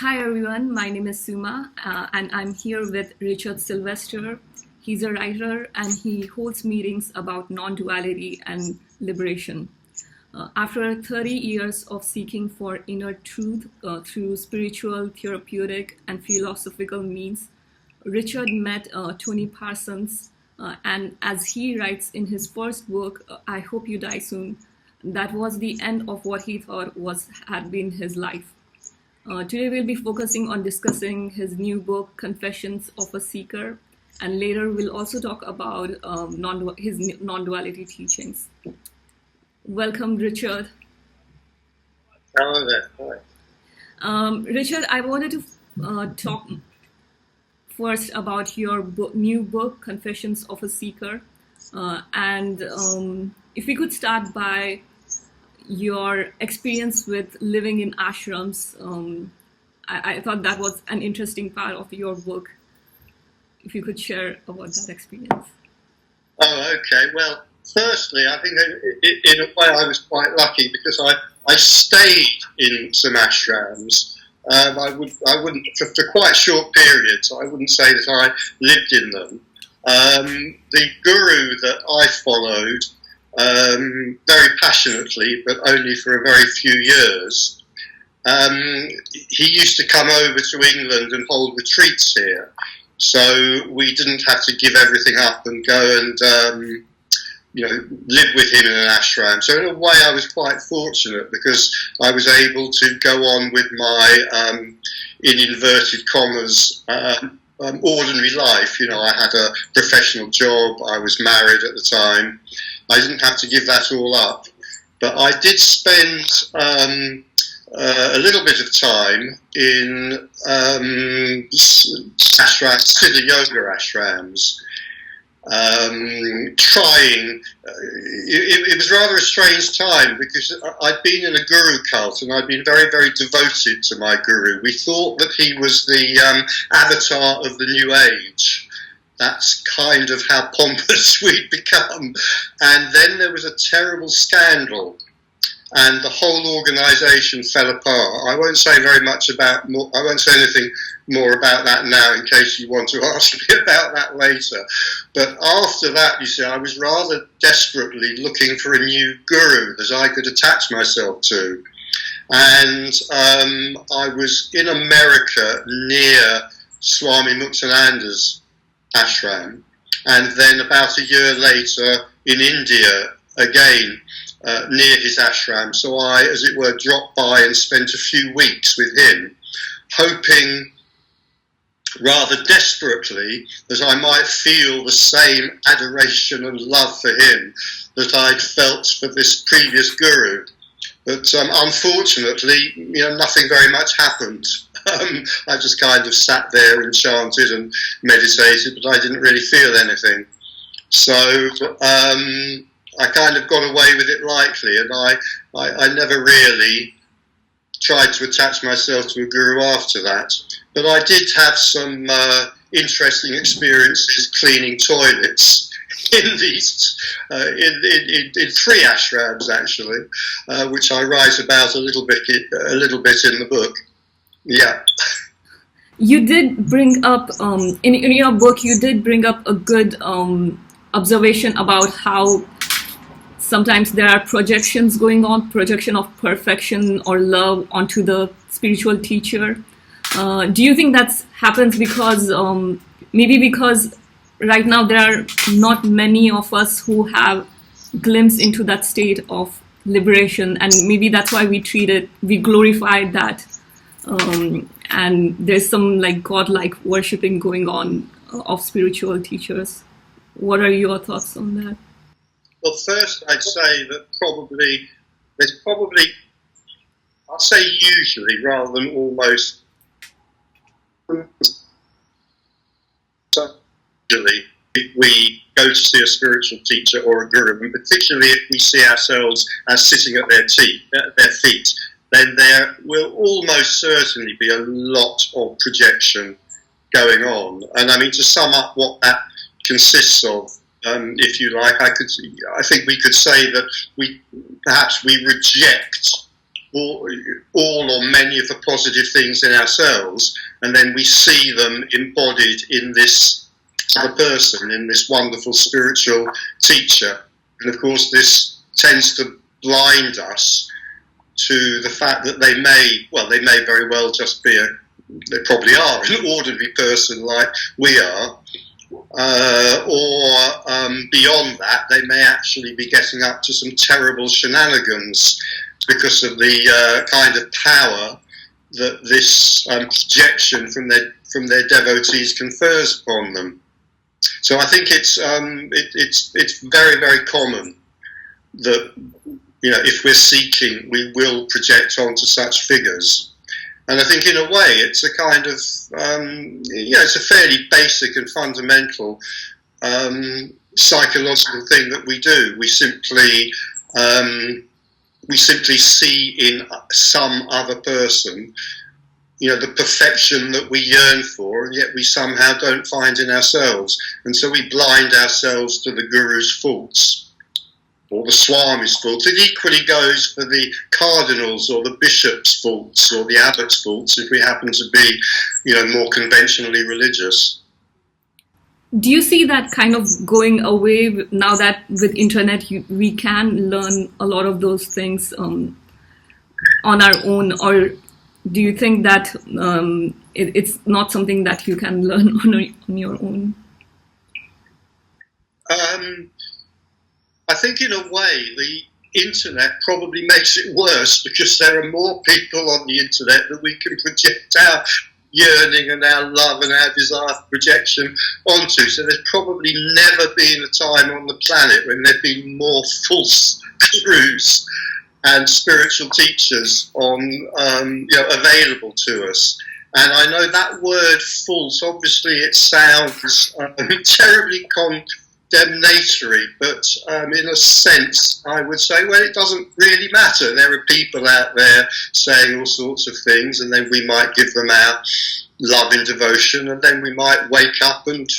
Hi everyone, my name is Suma, and I'm here with Richard Sylvester. He's a writer and he holds meetings about non-duality and liberation. After 30 years of seeking for inner truth through spiritual, therapeutic, and philosophical means, Richard met Tony Parsons, and as he writes in his first book, I Hope You Die Soon, that was the end of what he thought had been his life. Today we'll be focusing on discussing his new book, Confessions of a Seeker, and later we'll also talk about his non-duality teachings. Welcome, Richard. Hello there. Hi. Richard, I wanted to talk first about your new book, Confessions of a Seeker, and if we could start by your experience with living in ashrams. I thought that was an interesting part of your book. If you could share about that experience. Oh, okay. Well, firstly, I think in a way I was quite lucky because I stayed in some ashrams. I wouldn't for quite short periods. I wouldn't say that I lived in them. The guru that I followed very passionately, but only for a very few years. He used to come over to England and hold retreats here, so we didn't have to give everything up and go and live with him in an ashram. So in a way, I was quite fortunate because I was able to go on with my, in inverted commas, ordinary life. I had a professional job. I was married at the time. I didn't have to give that all up, but I did spend a little bit of time in Siddha yoga ashrams, trying. It was rather a strange time because I'd been in a guru cult and I'd been very, very devoted to my guru. We thought that he was the avatar of the new age. That's kind of how pompous we'd become. And then there was a terrible scandal and the whole organisation fell apart. I won't say very much I won't say anything more about that now in case you want to ask me about that later. But after that, you see, I was rather desperately looking for a new guru that I could attach myself to. And I was in America near Swami Muktananda's ashram, and then about a year later in India again near his ashram. So I, as it were, dropped by and spent a few weeks with him, hoping rather desperately that I might feel the same adoration and love for him that I'd felt for this previous guru. But unfortunately, nothing very much happened. I just kind of sat there and chanted and meditated, but I didn't really feel anything. So I kind of got away with it lightly, and I never really tried to attach myself to a guru after that. But I did have some interesting experiences cleaning toilets in these in three ashrams actually, which I write about a little bit in the book. Yeah. You did bring up in your book. You did bring up a good observation about how sometimes there are projections going on, projection of perfection or love onto the spiritual teacher. Do you think that happens because maybe because right now there are not many of us who have glimpse into that state of liberation, and maybe that's why we glorify that, and there's some like godlike worshipping going on of spiritual teachers. What are your thoughts on that? Well, first I'd say that there's probably I'll say usually rather than almost usually if we go to see a spiritual teacher or a guru, and particularly if we see ourselves as sitting at their feet, then there will almost certainly be a lot of projection going on. And I mean, to sum up what that consists of, if you like, I think we could say that we reject all or many of the positive things in ourselves, and then we see them embodied in this other person, in this wonderful spiritual teacher. And of course this tends to blind us to the fact that they may very well just be they probably are an ordinary person like we are, or beyond that, they may actually be getting up to some terrible shenanigans because of the kind of power that this projection from their devotees confers upon them. So I think it's very, very common that, you know, if we're seeking, we will project onto such figures. And I think in a way it's a kind of, it's a fairly basic and fundamental psychological thing that we do. We simply see in some other person, you know, the perfection that we yearn for, and yet we somehow don't find in ourselves. And so we blind ourselves to the Guru's faults, or the Swami's faults. It equally goes for the cardinals or the bishop's faults or the abbot's faults if we happen to be, you know, more conventionally religious. Do you see that kind of going away now that with internet we can learn a lot of those things on our own, or do you think that it's not something that you can learn on your own? I think in a way the internet probably makes it worse, because there are more people on the internet that we can project our yearning and our love and our desire for projection onto. So there's probably never been a time on the planet when there've been more false gurus and spiritual teachers available to us. And I know that word false, obviously it sounds terribly condemnatory, but in a sense I would say, well, it doesn't really matter. There are people out there saying all sorts of things, and then we might give them our love and devotion, and then we might wake up and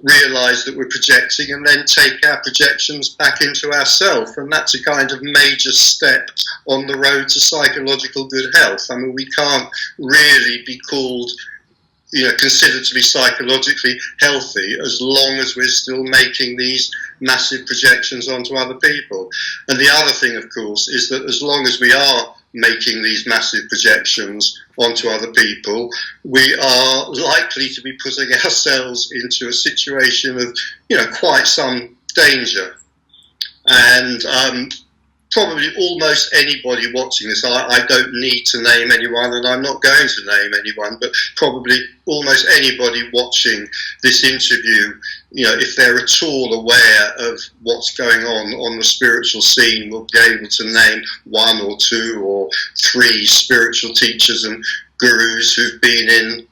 realise that we're projecting, and then take our projections back into ourselves. And that's a kind of major step on the road to psychological good health. I mean, we can't really be called, considered to be psychologically healthy as long as we're still making these massive projections onto other people. And the other thing, of course, is that as long as we are making these massive projections onto other people, we are likely to be putting ourselves into a situation of, quite some danger. And probably almost anybody watching this, I don't need to name anyone, and I'm not going to name anyone, but probably almost anybody watching this interview, if they're at all aware of what's going on the spiritual scene, will be able to name one or two or three spiritual teachers and gurus who've been in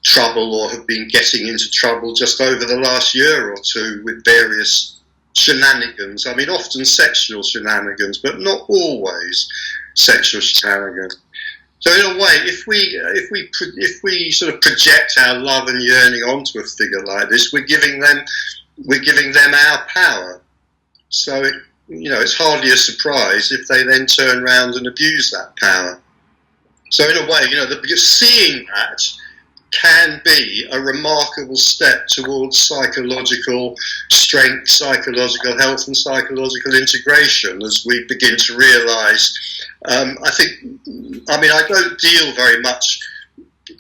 trouble or have been getting into trouble just over the last year or two with various shenanigans. I mean, often sexual shenanigans, but not always sexual shenanigans. So in a way, if we sort of project our love and yearning onto a figure like this, we're giving them our power. So it's hardly a surprise if they then turn around and abuse that power. So in a way, seeing that can be a remarkable step towards psychological strength, psychological health, and psychological integration as we begin to realise. I don't deal very much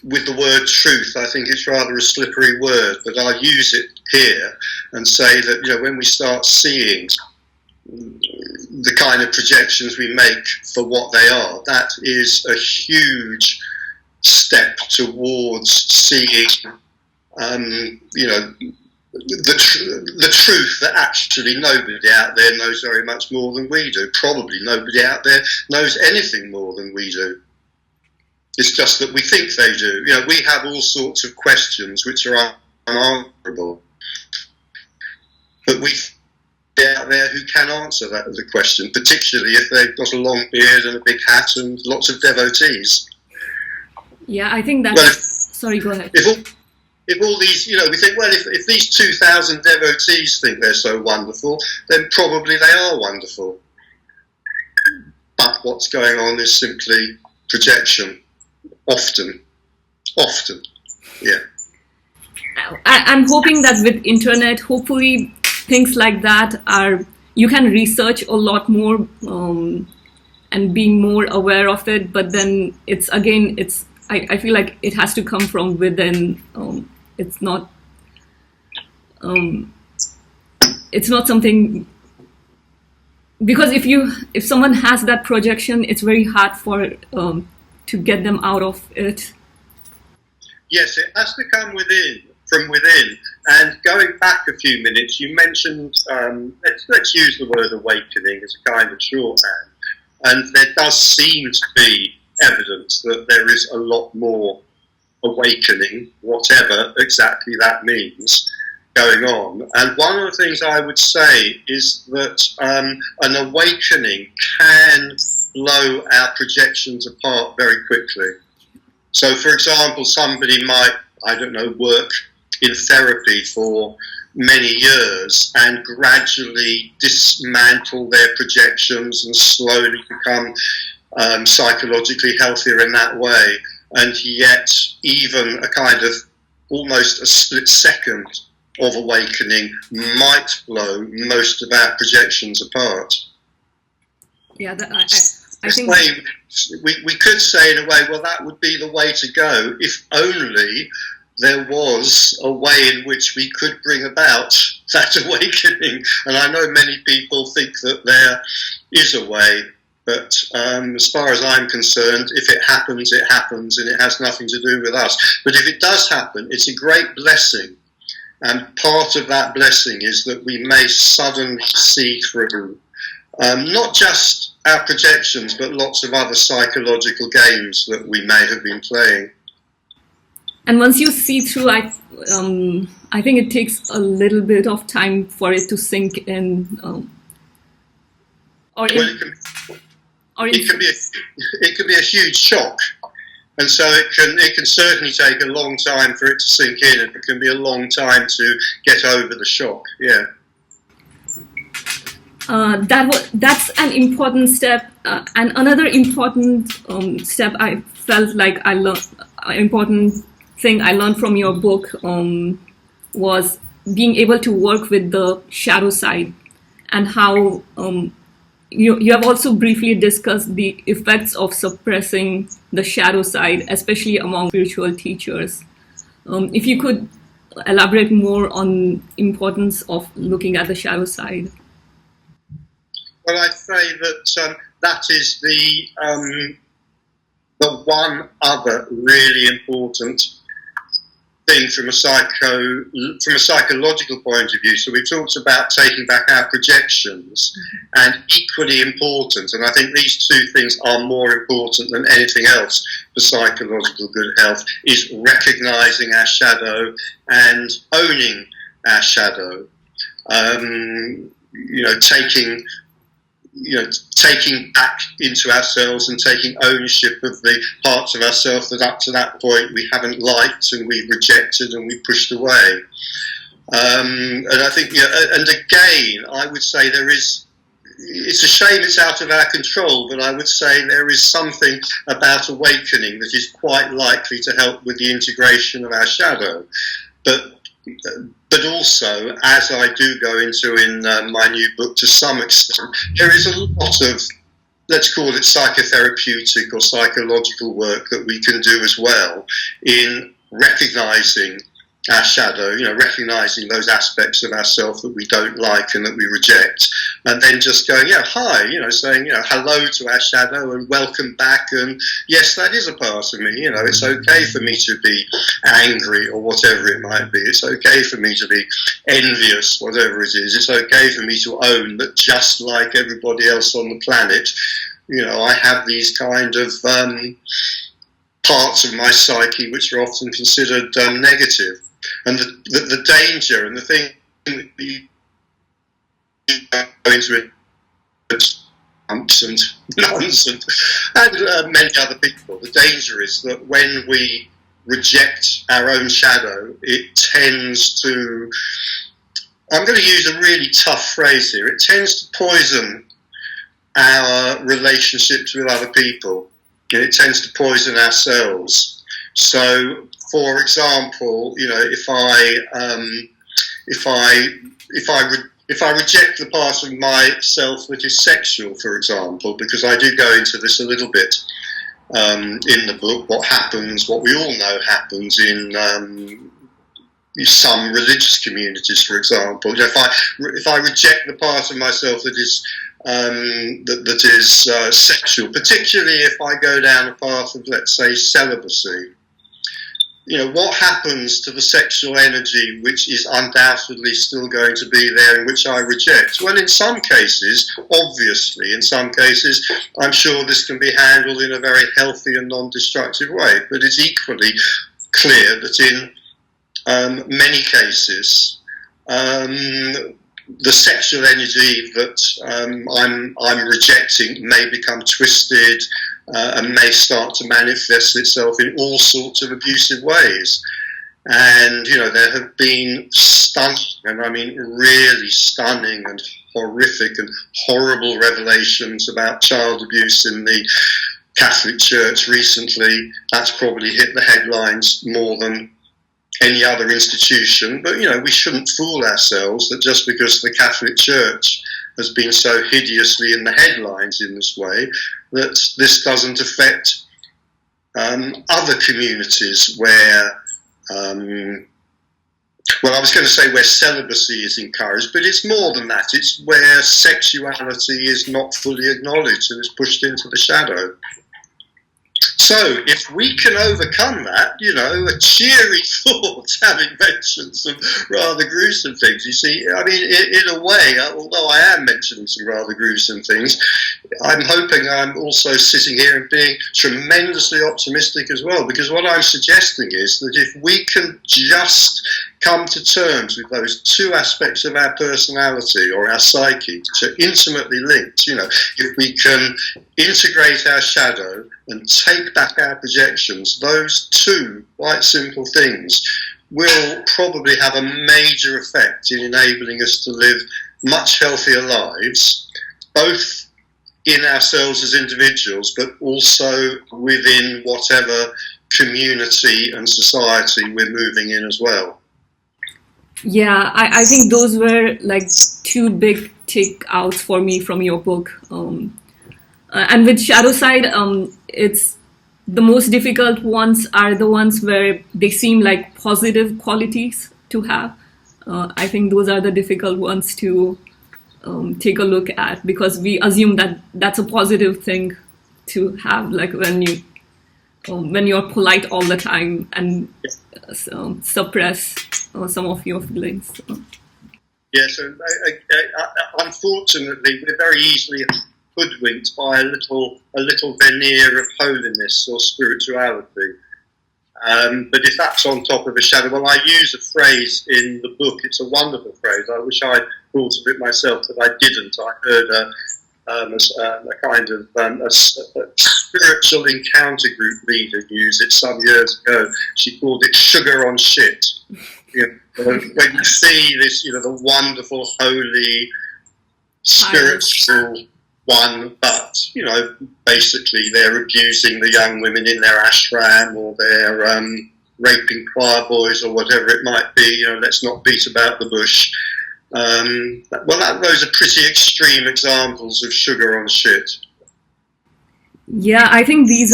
with the word truth. I think it's rather a slippery word, but I'll use it here and say that, when we start seeing the kind of projections we make for what they are, that is a huge step towards seeing, the truth that actually nobody out there knows very much more than we do. Probably nobody out there knows anything more than we do. It's just that we think they do. We have all sorts of questions which are unanswerable, but we out there who can answer the question, particularly if they've got a long beard and a big hat and lots of devotees. Yeah, I think that's... Sorry, go ahead. If all these, we think, well, if these 2,000 devotees think they're so wonderful, then probably they are wonderful. but what's going on is simply projection. Often, yeah. I'm hoping that with internet, hopefully things like that you can research a lot more and being more aware of it. But then I feel like it has to come from within. It's not something, because if someone has that projection, it's very hard to get them out of it. Yes, it has to come from within. And going back a few minutes, you mentioned, let's use the word awakening as a kind of shorthand. And there does seem to be evidence that there is a lot more awakening, whatever exactly that means, going on. And one of the things I would say is that an awakening can blow our projections apart very quickly. So, for example, somebody might, I don't know, work in therapy for many years and gradually dismantle their projections and slowly become psychologically healthier in that way. And yet, even a kind of almost a split second of awakening might blow most of our projections apart. Yeah, I think we could say in a way, well, that would be the way to go if only there was a way in which we could bring about that awakening. And I know many people think that there is a way, but as far as I'm concerned, if it happens, it happens, and it has nothing to do with us. But if it does happen, it's a great blessing. And part of that blessing is that we may suddenly see through not just our projections, but lots of other psychological games that we may have been playing. And once you see through, I think it takes a little bit of time for it to sink in. It can be a huge shock, and so it can certainly take a long time for it to sink in, and it can be a long time to get over the shock. Yeah. That's an important step, and another important step I felt like I learned. Important thing I learned from your book was being able to work with the shadow side, and how you have also briefly discussed the effects of suppressing the shadow side, especially among spiritual teachers. If you could elaborate more on importance of looking at the shadow side. Well, I'd say that that is the one other really important thing from a psychological point of view. So we talked about taking back our projections, and equally important, and I think these two things are more important than anything else for psychological good health, is recognizing our shadow and owning our shadow. Taking back into ourselves and taking ownership of the parts of ourselves that up to that point we haven't liked and we've rejected and we've pushed away. And I think, and again, I would say it's a shame it's out of our control, but I would say there is something about awakening that is quite likely to help with the integration of our shadow. But also, as I do go into in my new book to some extent, there is a lot of, let's call it psychotherapeutic or psychological work that we can do as well in recognizing our shadow, recognizing those aspects of ourselves that we don't like and that we reject, and then just going, hi, saying, hello to our shadow and welcome back, and yes, that is a part of me, it's okay for me to be angry or whatever it might be, it's okay for me to be envious, whatever it is, it's okay for me to own that just like everybody else on the planet, I have these kind of parts of my psyche which are often considered negative. And the danger and the thing that you go into it, umps and nuns and many other people, the danger is that when we reject our own shadow, it tends to, I'm going to use a really tough phrase here, it tends to poison our relationships with other people. It tends to poison our cells. So, for example, if I reject the part of myself that is sexual, for example, because I do go into this a little bit in the book, what we all know happens in some religious communities, for example. If I reject the part of myself that is sexual, particularly if I go down a path of, let's say, celibacy, what happens to the sexual energy which is undoubtedly still going to be there and which I reject? Well, in some cases, obviously, I'm sure this can be handled in a very healthy and non-destructive way, but it's equally clear that in many cases, the sexual energy that I'm rejecting may become twisted and may start to manifest itself in all sorts of abusive ways. And, there have been stunning, and I mean really stunning and horrific and horrible revelations about child abuse in the Catholic Church recently. That's probably hit the headlines more than any other institution, but we shouldn't fool ourselves that just because the Catholic Church has been so hideously in the headlines in this way, that this doesn't affect other communities where, I was going to say where celibacy is encouraged, but it's more than that. It's where sexuality is not fully acknowledged and is pushed into the shadow. So, if we can overcome that, a cheery thought, having mentioned some rather gruesome things. You see, I mean, in a way, although I am mentioning some rather gruesome things, I'm hoping I'm also sitting here and being tremendously optimistic as well, because what I'm suggesting is that if we can just come to terms with those two aspects of our personality or our psyche, which are intimately linked, if we can integrate our shadow and take back our projections, those two quite simple things will probably have a major effect in enabling us to live much healthier lives, both in ourselves as individuals, but also within whatever community and society we're moving in as well. Yeah, I think those were like two big take-outs for me from your book. And with shadow side, it's the most difficult ones are the ones where they seem like positive qualities to have. I think those are the difficult ones to take a look at, because we assume that that's a positive thing to have, like when you're polite all the time and suppress some of your feelings. Yes, and unfortunately, we're very easily hoodwinked by a little veneer of holiness or spirituality. But if that's on top of a shadow, well, I use a phrase in the book. It's a wonderful phrase. I wish I'd thought of it myself, but I didn't. I heard a kind of a spiritual encounter group leader use it some years ago. She called it sugar on shit. When you see this, the wonderful, holy, spiritual one, but basically they're abusing the young women in their ashram, or they're raping choir boys, or whatever it might be. Let's not beat about the bush. Those are pretty extreme examples of sugar on shit. Yeah, I think these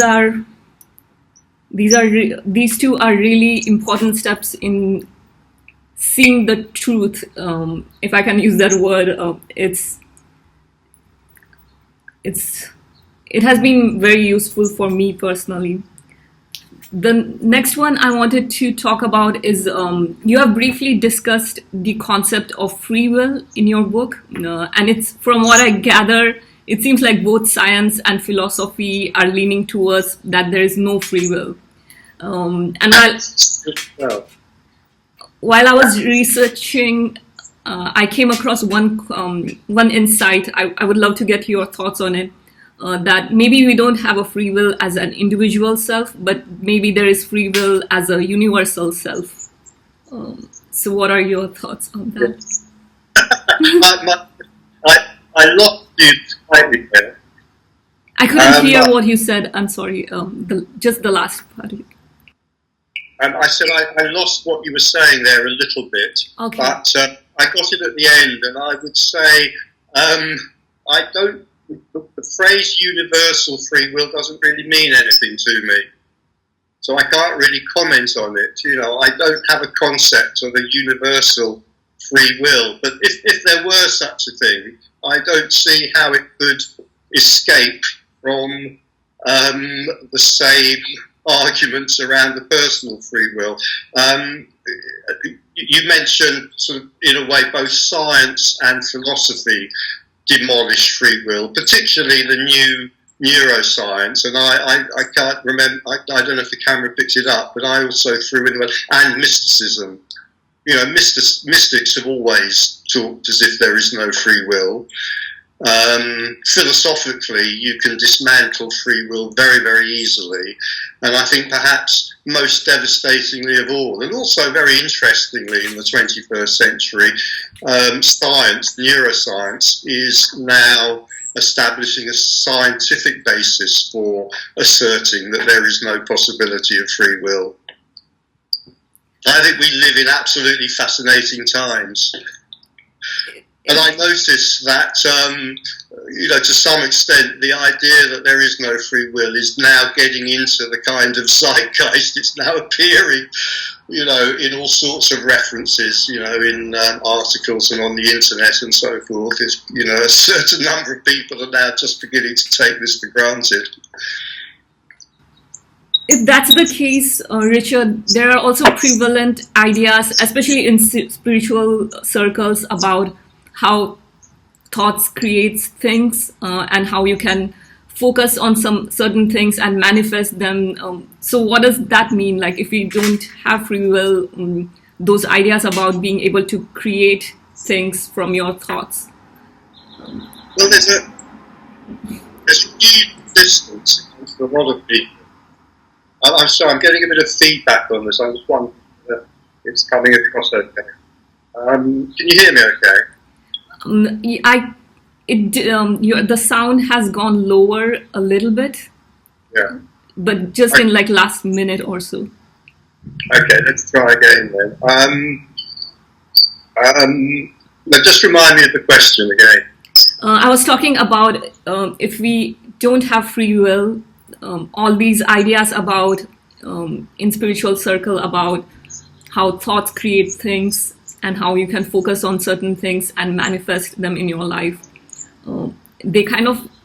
two are really important steps in seeing the truth. If I can use that word, it has been very useful for me personally. The next one I wanted to talk about is you have briefly discussed the concept of free will in your book, and it's, from what I gather, it seems like both science and philosophy are leaning towards that there is no free will. And while I was researching, I came across one insight. I would love to get your thoughts on it. That maybe we don't have a free will as an individual self, but maybe there is free will as a universal self. So what are your thoughts on that? I lost you slightly there. I couldn't hear what you said. I'm sorry. Just the last part of it. I said I lost what you were saying there a little bit, Okay. but I got it at the end, and I would say I don't. The phrase "universal free will" doesn't really mean anything to me, so I can't really comment on it. You know, I don't have a concept of a universal free will. But if there were such a thing, I don't see how it could escape from the same arguments around the personal free will. You mentioned, sort of, in a way, both science and philosophy demolish free will, particularly the new neuroscience. And I can't remember, I don't know if the camera picked it up, but I also threw in the word, and mysticism. You know, mystics have always talked as if there is no free will. Philosophically, you can dismantle free will very, very easily, and I think perhaps most devastatingly of all, and also very interestingly in the 21st century, science, neuroscience, is now establishing a scientific basis for asserting that there is no possibility of free will. I think we live in absolutely fascinating times. And I notice that, you know, to some extent, the idea that there is no free will is now getting into the kind of zeitgeist. It's now appearing, you know, in all sorts of references, you know, in articles and on the internet and so forth. It's, you know, a certain number of people are now just beginning to take this for granted. If that's the case, Richard, there are also prevalent ideas, especially in spiritual circles, about how thoughts creates things and how you can focus on some certain things and manifest them. So what does that mean? Like, if we don't have free will, those ideas about being able to create things from your thoughts? Well, there's a huge distance for a lot of people. I'm sorry, I'm getting a bit of feedback on this. I just wondering if it's coming across okay. Can you hear me okay? The sound has gone lower a little bit. Yeah. But just in like last minute or so. Okay, let's try again then. Now just remind me of the question again. I was talking about if we don't have free will, all these ideas about in spiritual circle about how thoughts create things and how you can focus on certain things and manifest them in your life. They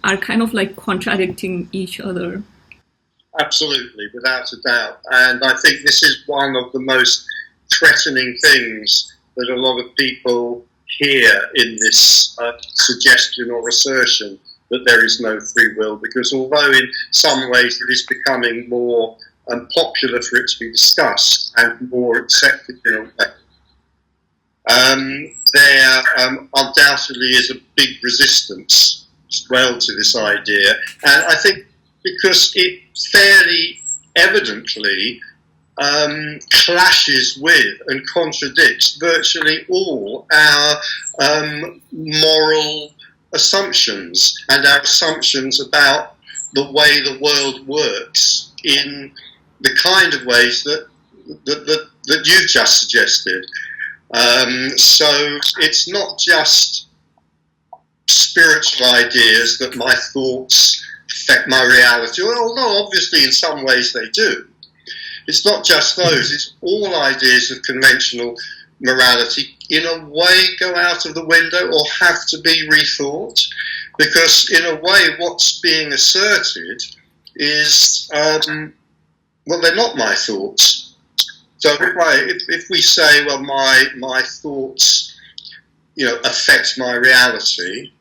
are kind of like contradicting each other. Absolutely, without a doubt. And I think this is one of the most threatening things that a lot of people hear in this suggestion or assertion that there is no free will, because although in some ways it is becoming more popular for it to be discussed and more accepted in a way, there undoubtedly is a big resistance as well to this idea. And I think because it fairly evidently clashes with and contradicts virtually all our moral assumptions and our assumptions about the way the world works in the kind of ways that you've just suggested. So it's not just spiritual ideas that my thoughts affect my reality, although obviously in some ways they do. It's not just those, it's all ideas of conventional morality in a way go out of the window or have to be rethought, because in a way what's being asserted is, well, they're not my thoughts. So if we say, well, my thoughts, you know, affect my reality,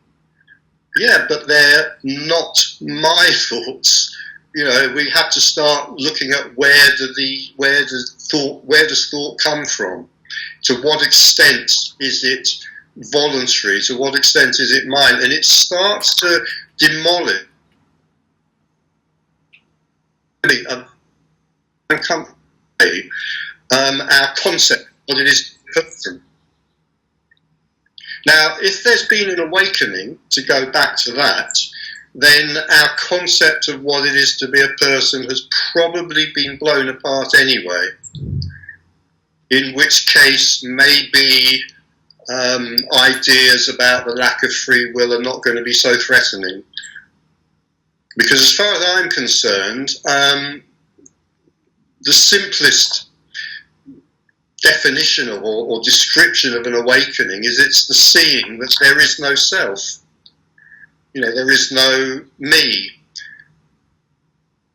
yeah, but they're not my thoughts. You know, we have to start looking at where does thought come from? To what extent is it voluntary? To what extent is it mine? And it starts to demolish our concept of what it is. Now, if there's been an awakening, to go back to that, then our concept of what it is to be a person has probably been blown apart anyway, in which case maybe ideas about the lack of free will are not going to be so threatening. Because as far as I'm concerned, the simplest definition of or description of an awakening is it's the seeing that there is no self. You know, there is no me.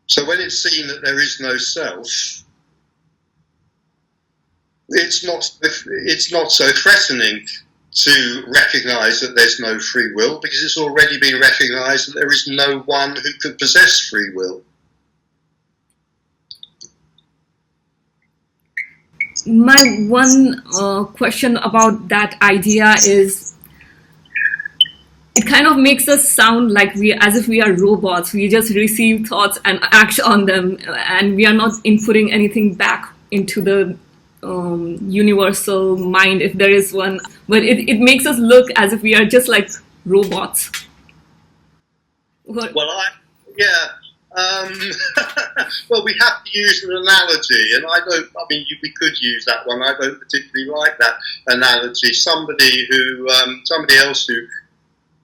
So when it's seen that there is no self, it's not so threatening to recognise that there's no free will, because it's already been recognised that there is no one who could possess free will. My one question about that idea is, it kind of makes us sound like as if we are robots. We just receive thoughts and act on them, and we are not inputting anything back into the universal mind, if there is one. But it makes us look as if we are just like robots. Well, well, we have to use an analogy, and we could use that one. I don't particularly like that analogy. Somebody else who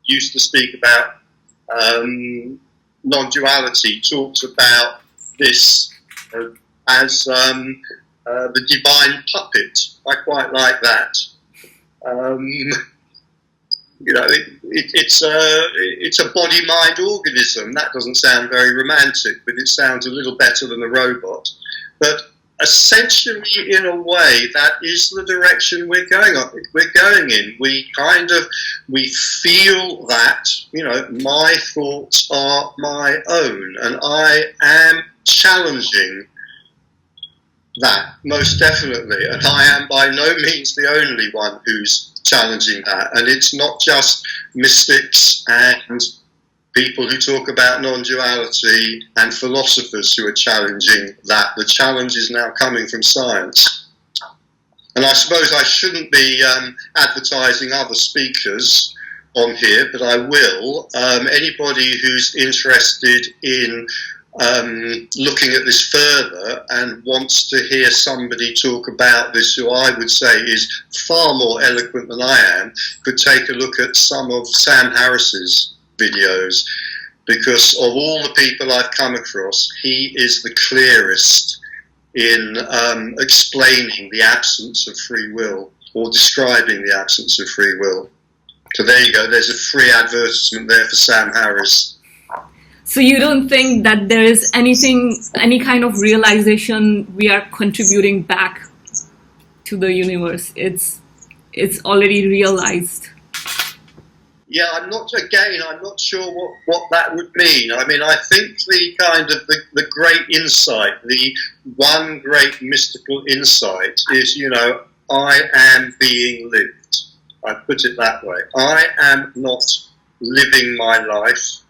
used to speak about non-duality talks about this as the divine puppet. I quite like that. You know, it's a body-mind organism. That doesn't sound very romantic, but it sounds a little better than a robot. But essentially, in a way, that is the direction we're going in. We feel that, you know, my thoughts are my own, and I am challenging that, most definitely. And I am by no means the only one who's challenging that. And it's not just mystics and people who talk about non-duality and philosophers who are challenging that. The challenge is now coming from science. And I suppose I shouldn't be advertising other speakers on here, but I will. Anybody who's interested in looking at this further and wants to hear somebody talk about this who I would say is far more eloquent than I am, could take a look at some of Sam Harris's videos, because of all the people I've come across, he is the clearest in explaining the absence of free will, or describing the absence of free will. So there you go, there's a free advertisement there for Sam Harris. So you don't think that there is any kind of realization we are contributing back to the universe? It's already realized. Yeah, I'm not sure what that would mean. I mean, I think the kind of the great insight, the one great mystical insight is, you know, I am being lived. I put it that way. I am not living my life.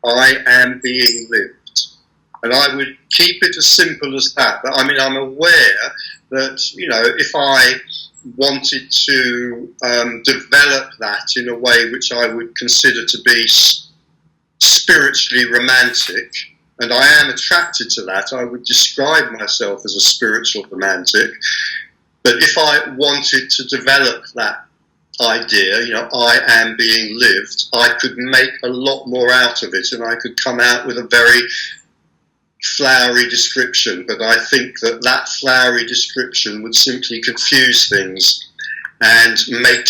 I am being lived. And I would keep it as simple as that. But I mean, I'm aware that, you know, if I wanted to develop that in a way which I would consider to be spiritually romantic, and I am attracted to that, I would describe myself as a spiritual romantic. But if I wanted to develop that idea, you know, I am being lived, I could make a lot more out of it, and I could come out with a very flowery description. But I think that flowery description would simply confuse things and make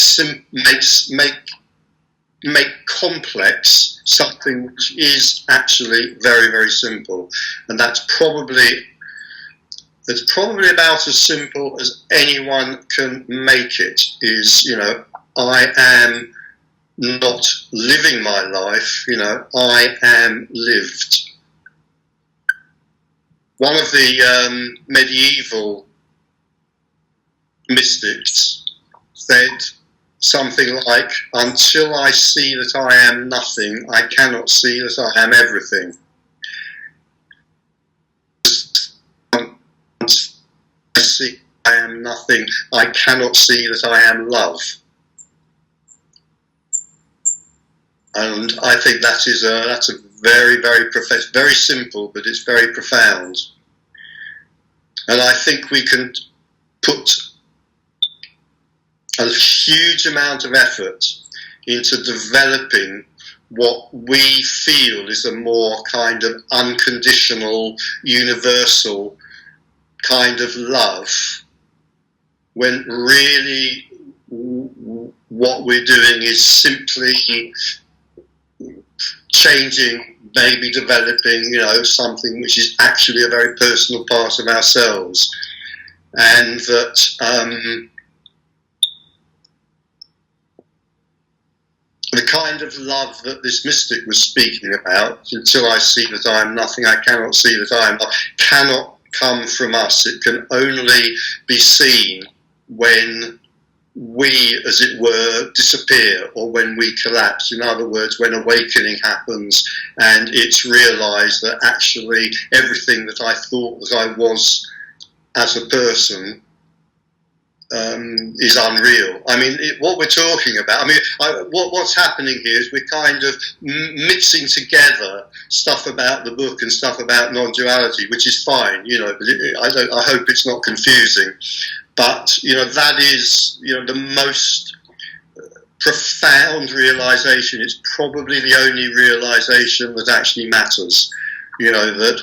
complex something which is actually very, very simple. And that's probably about as simple as anyone can make it. Is, you know, I am not living my life, you know, I am lived. One of the medieval mystics said something like, until I see that I am nothing, I cannot see that I am everything. I see I am nothing, I cannot see that I am love. And I think that's a very, very very simple, but it's very profound. And I think we can put a huge amount of effort into developing what we feel is a more kind of unconditional, universal kind of love, when really what we're doing is simply changing, maybe developing, something which is actually a very personal part of ourselves. And that the kind of love that this mystic was speaking about, until I see that I am nothing, I cannot see that I am not, cannot come from us. It can only be seen when we, as it were, disappear, or when we collapse. In other words, when awakening happens and it's realised that actually everything that I thought that I was as a person is unreal. I mean, what we're talking about, what's happening here is we're kind of mixing together stuff about the book and stuff about non-duality, which is fine, I hope it's not confusing. But, that is, the most profound realisation. It's probably the only realisation that actually matters. That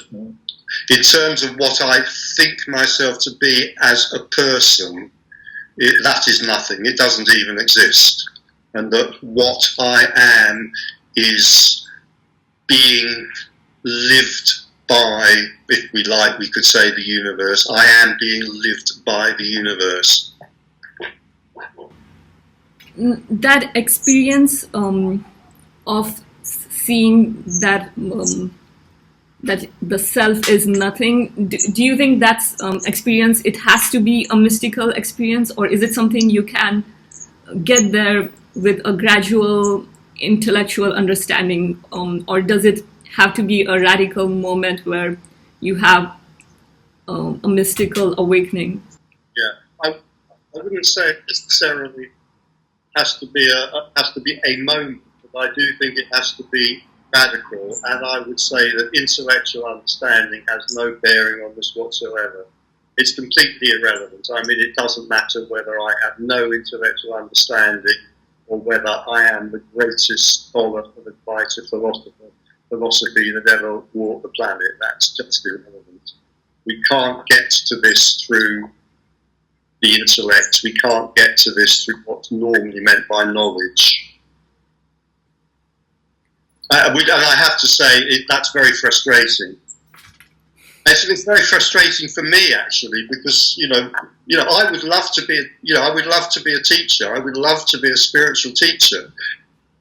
in terms of what I think myself to be as a person, that is nothing. It doesn't even exist. And that what I am is being lived by, if we like, we could say the universe. I am being lived by the universe. That experience of seeing that that the self is nothing, do you think that's experience, it has to be a mystical experience, or is it something you can get there with a gradual intellectual understanding, or does it have to be a radical moment where you have a mystical awakening? Yeah, I wouldn't say it necessarily has to be a moment, but I do think it has to be radical, and I would say that intellectual understanding has no bearing on this whatsoever. It's completely irrelevant. I mean, it doesn't matter whether I have no intellectual understanding or whether I am the greatest scholar of Advaita philosophy that ever walked the planet. That's just irrelevant. We can't get to this through the intellect. We can't get to this through what's normally meant by knowledge. And I have to say, that's very frustrating. It's very frustrating for me, actually, because I would love to be, a teacher. I would love to be a spiritual teacher,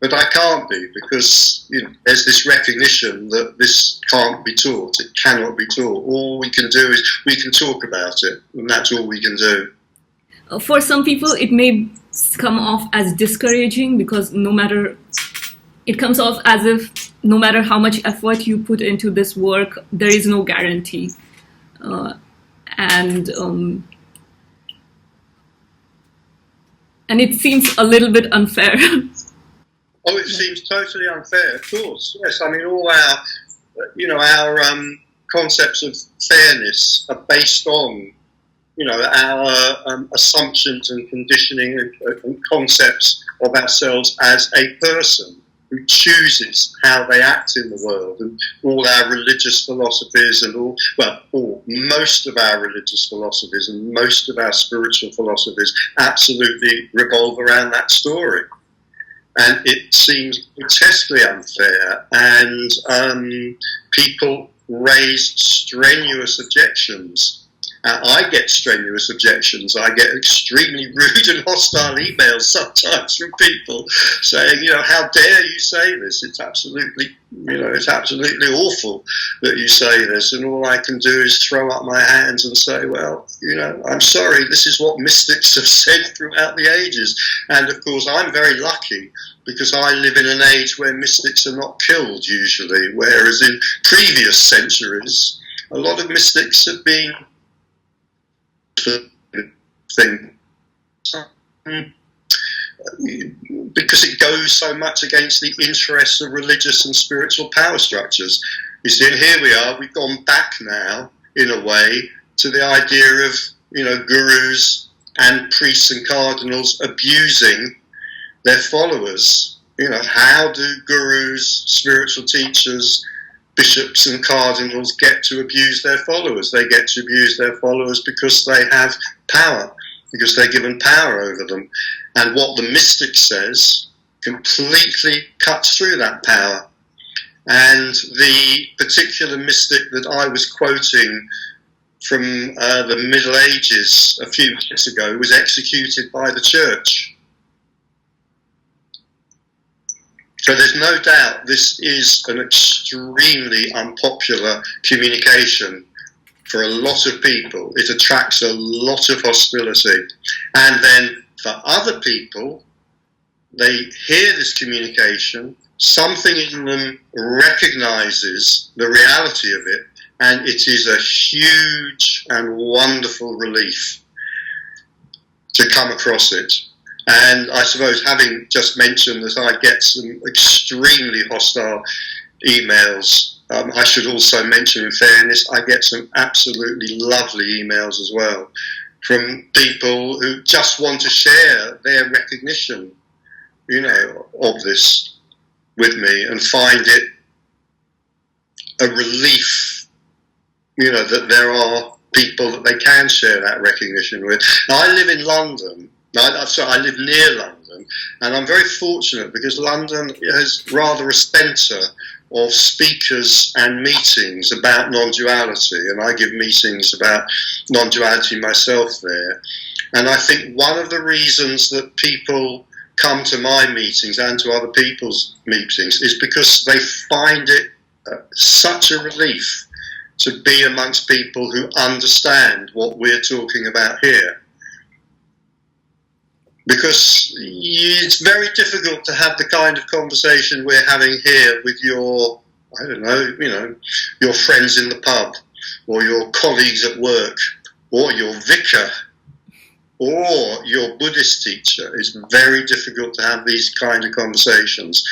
but I can't be, because there's this recognition that this can't be taught. It cannot be taught. All we can do is we can talk about it, and that's all we can do. For some people, it may come off as discouraging, because it comes off as if no matter how much effort you put into this work, there is no guarantee. And it seems a little bit unfair. Oh, it seems totally unfair, of course. Yes, I mean, all our concepts of fairness are based on, our assumptions and conditioning and concepts of ourselves as a person who chooses how they act in the world. And all our religious philosophies and most of our religious philosophies and most of our spiritual philosophies absolutely revolve around that story. And it seems grotesquely unfair, and people raise strenuous objections. I get strenuous objections. I get extremely rude and hostile emails sometimes from people saying, how dare you say this? It's absolutely awful that you say this. And all I can do is throw up my hands and say, well, I'm sorry, this is what mystics have said throughout the ages. And of course, I'm very lucky, because I live in an age where mystics are not killed usually, whereas in previous centuries, a lot of mystics have been thing. because it goes so much against the interests of religious and spiritual power structures. You see, and here we are, we've gone back now, in a way, to the idea of, gurus and priests and cardinals abusing their followers. How do gurus, spiritual teachers, bishops and cardinals get to abuse their followers? They get to abuse their followers because they have power, because they're given power over them. And what the mystic says completely cuts through that power. And the particular mystic that I was quoting from the Middle Ages a few years ago was executed by the church. So there's no doubt this is an extremely unpopular communication for a lot of people. It attracts a lot of hostility. And then for other people, they hear this communication, something in them recognizes the reality of it, and it is a huge and wonderful relief to come across it. And I suppose, having just mentioned that I get some extremely hostile emails, I should also mention, in fairness, I get some absolutely lovely emails as well from people who just want to share their recognition, of this with me, and find it a relief, that there are people that they can share that recognition with. Now, I live in London. I live near London, and I'm very fortunate because London is rather a centre of speakers and meetings about non-duality, and I give meetings about non-duality myself there. And I think one of the reasons that people come to my meetings and to other people's meetings is because they find it such a relief to be amongst people who understand what we're talking about here. Because it's very difficult to have the kind of conversation we're having here with your, your friends in the pub, or your colleagues at work, or your vicar, or your Buddhist teacher. It's very difficult to have these kind of conversations.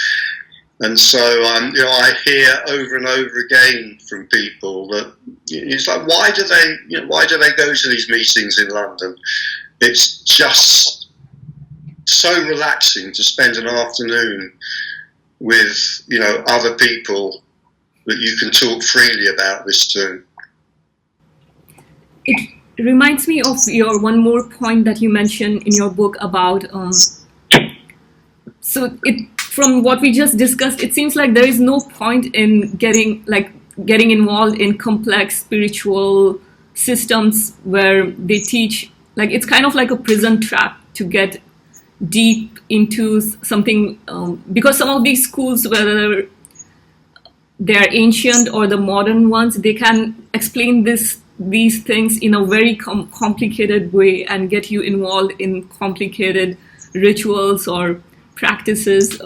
And so, I hear over and over again from people that it's like, why do they go to these meetings in London? It's just so relaxing to spend an afternoon with, other people that you can talk freely about this to. It reminds me of your one more point that you mentioned in your book about, from what we just discussed, it seems like there is no point in getting involved in complex spiritual systems where they teach, it's kind of like a prison trap to get deep into something, because some of these schools, whether they're ancient or the modern ones, they can explain these things in a very complicated way and get you involved in complicated rituals or practices,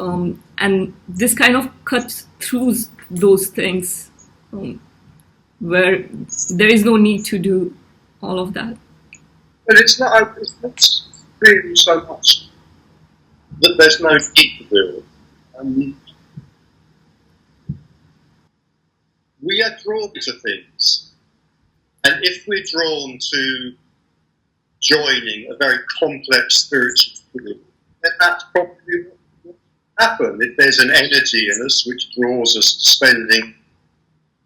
and this kind of cuts through those things, where there is no need to do all of that. But it's not really so much that there's no need to do it. We are drawn to things, and if we're drawn to joining a very complex spiritual field, then that's probably what will happen. If there's an energy in us which draws us to spending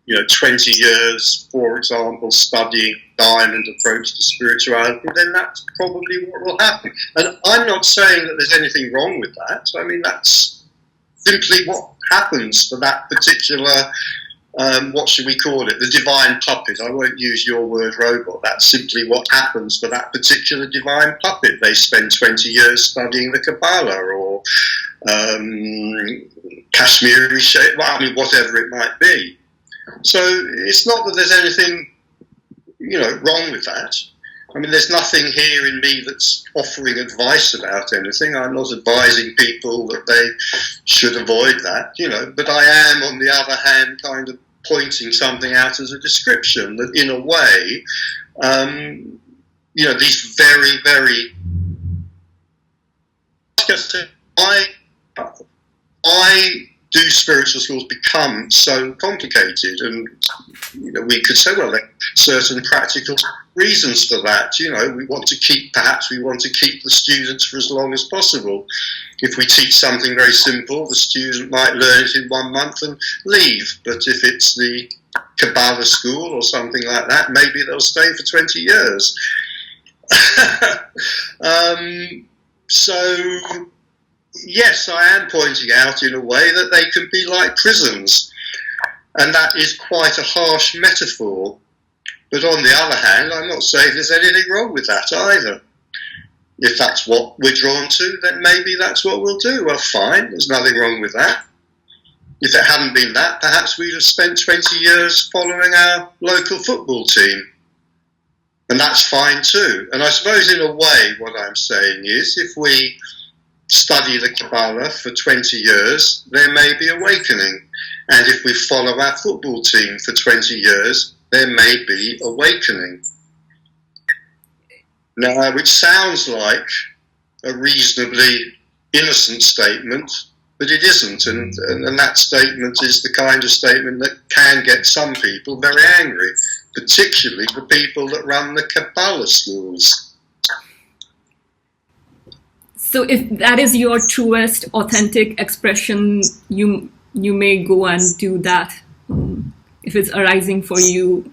20 years, for example, studying diamond approach to spirituality, then that's probably what will happen. And I'm not saying that there's anything wrong with that. I mean, that's simply what happens for that particular, what should we call it, the divine puppet. I won't use your word robot. That's simply what happens for that particular divine puppet. They spend 20 years studying the Kabbalah or Kashmiri shape, whatever it might be. So it's not that there's anything, wrong with that. I mean, there's nothing here in me that's offering advice about anything. I'm not advising people that they should avoid that, but I am, on the other hand, kind of pointing something out as a description that, in a way, these very, very like I said, I do spiritual schools become so complicated, and we could say, well, there are certain practical reasons for that. We want to keep the students for as long as possible. If we teach something very simple, the student might learn it in 1 month and leave. But if it's the Kabbalah school or something like that, maybe they'll stay for 20 years. So, yes, I am pointing out in a way that they can be like prisons. And that is quite a harsh metaphor. But on the other hand, I'm not saying there's anything wrong with that either. If that's what we're drawn to, then maybe that's what we'll do. Well, fine, there's nothing wrong with that. If it hadn't been that, perhaps we'd have spent 20 years following our local football team. And that's fine too. And I suppose in a way what I'm saying is, if we study the Kabbalah for 20 years, there may be awakening. And if we follow our football team for 20 years, there may be awakening. Now, which sounds like a reasonably innocent statement, but it isn't. And that statement is the kind of statement that can get some people very angry, particularly the people that run the Kabbalah schools. So if that is your truest, authentic expression, you may go and do that. If it's arising for you,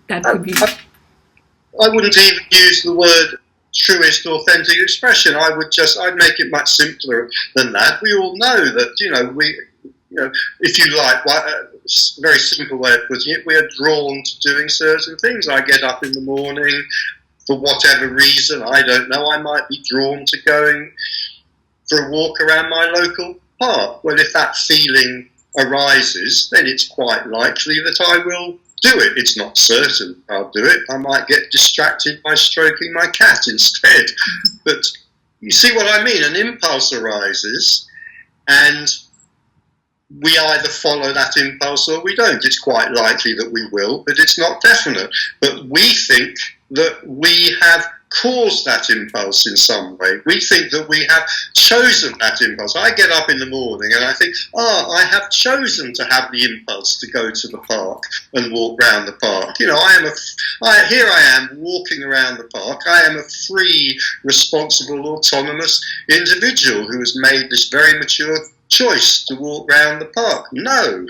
that could be... I wouldn't even use the word truest, authentic expression. I'd make it much simpler than that. We all know that, if you like, a very simple way of putting it, we are drawn to doing certain things. I get up in the morning, for whatever reason, I don't know, I might be drawn to going for a walk around my local park. Well, if that feeling arises, then it's quite likely that I will do it. It's not certain I'll do it. I might get distracted by stroking my cat instead. But you see what I mean? An impulse arises, and we either follow that impulse or we don't. It's quite likely that we will, but it's not definite. But we think that we have caused that impulse in some way. We think that we have chosen that impulse. I get up in the morning and I think, I have chosen to have the impulse to go to the park and walk around the park. Here I am walking around the park. I am a free, responsible, autonomous individual who has made this very mature choice to walk around the park. No,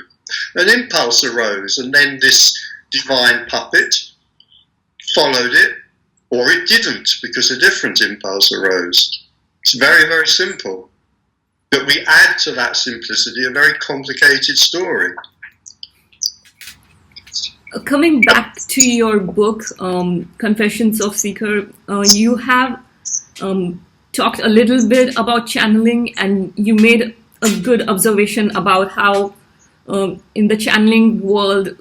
an impulse arose, and then this divine puppet followed it, or it didn't, because a different impulse arose. It's very, very simple. But we add to that simplicity a very complicated story. Coming back to your book, Confessions of Seeker, you have talked a little bit about channeling, and you made a good observation about how in the channeling world,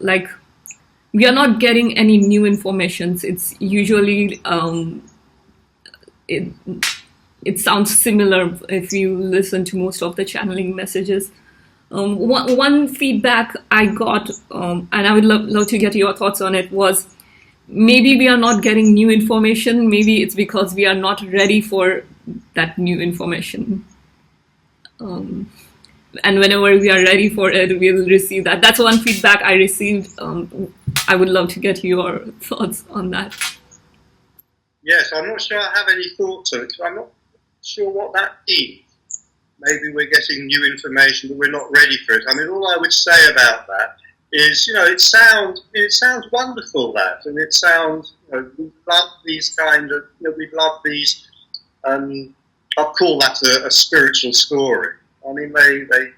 we are not getting any new information. It's usually, it sounds similar if you listen to most of the channeling messages. One feedback I got, and I would love to get your thoughts on it, was maybe we are not getting new information. Maybe it's because we are not ready for that new information. And whenever we are ready for it, we'll receive that. That's one feedback I received. I would love to get your thoughts on that. Yes, I'm not sure I have any thoughts on it, because I'm not sure what that means. Maybe we're getting new information, but we're not ready for it. I mean, all I would say about that is, it sounds wonderful, that, and it sounds, we love these we love these, I'll call that a spiritual story. I mean, they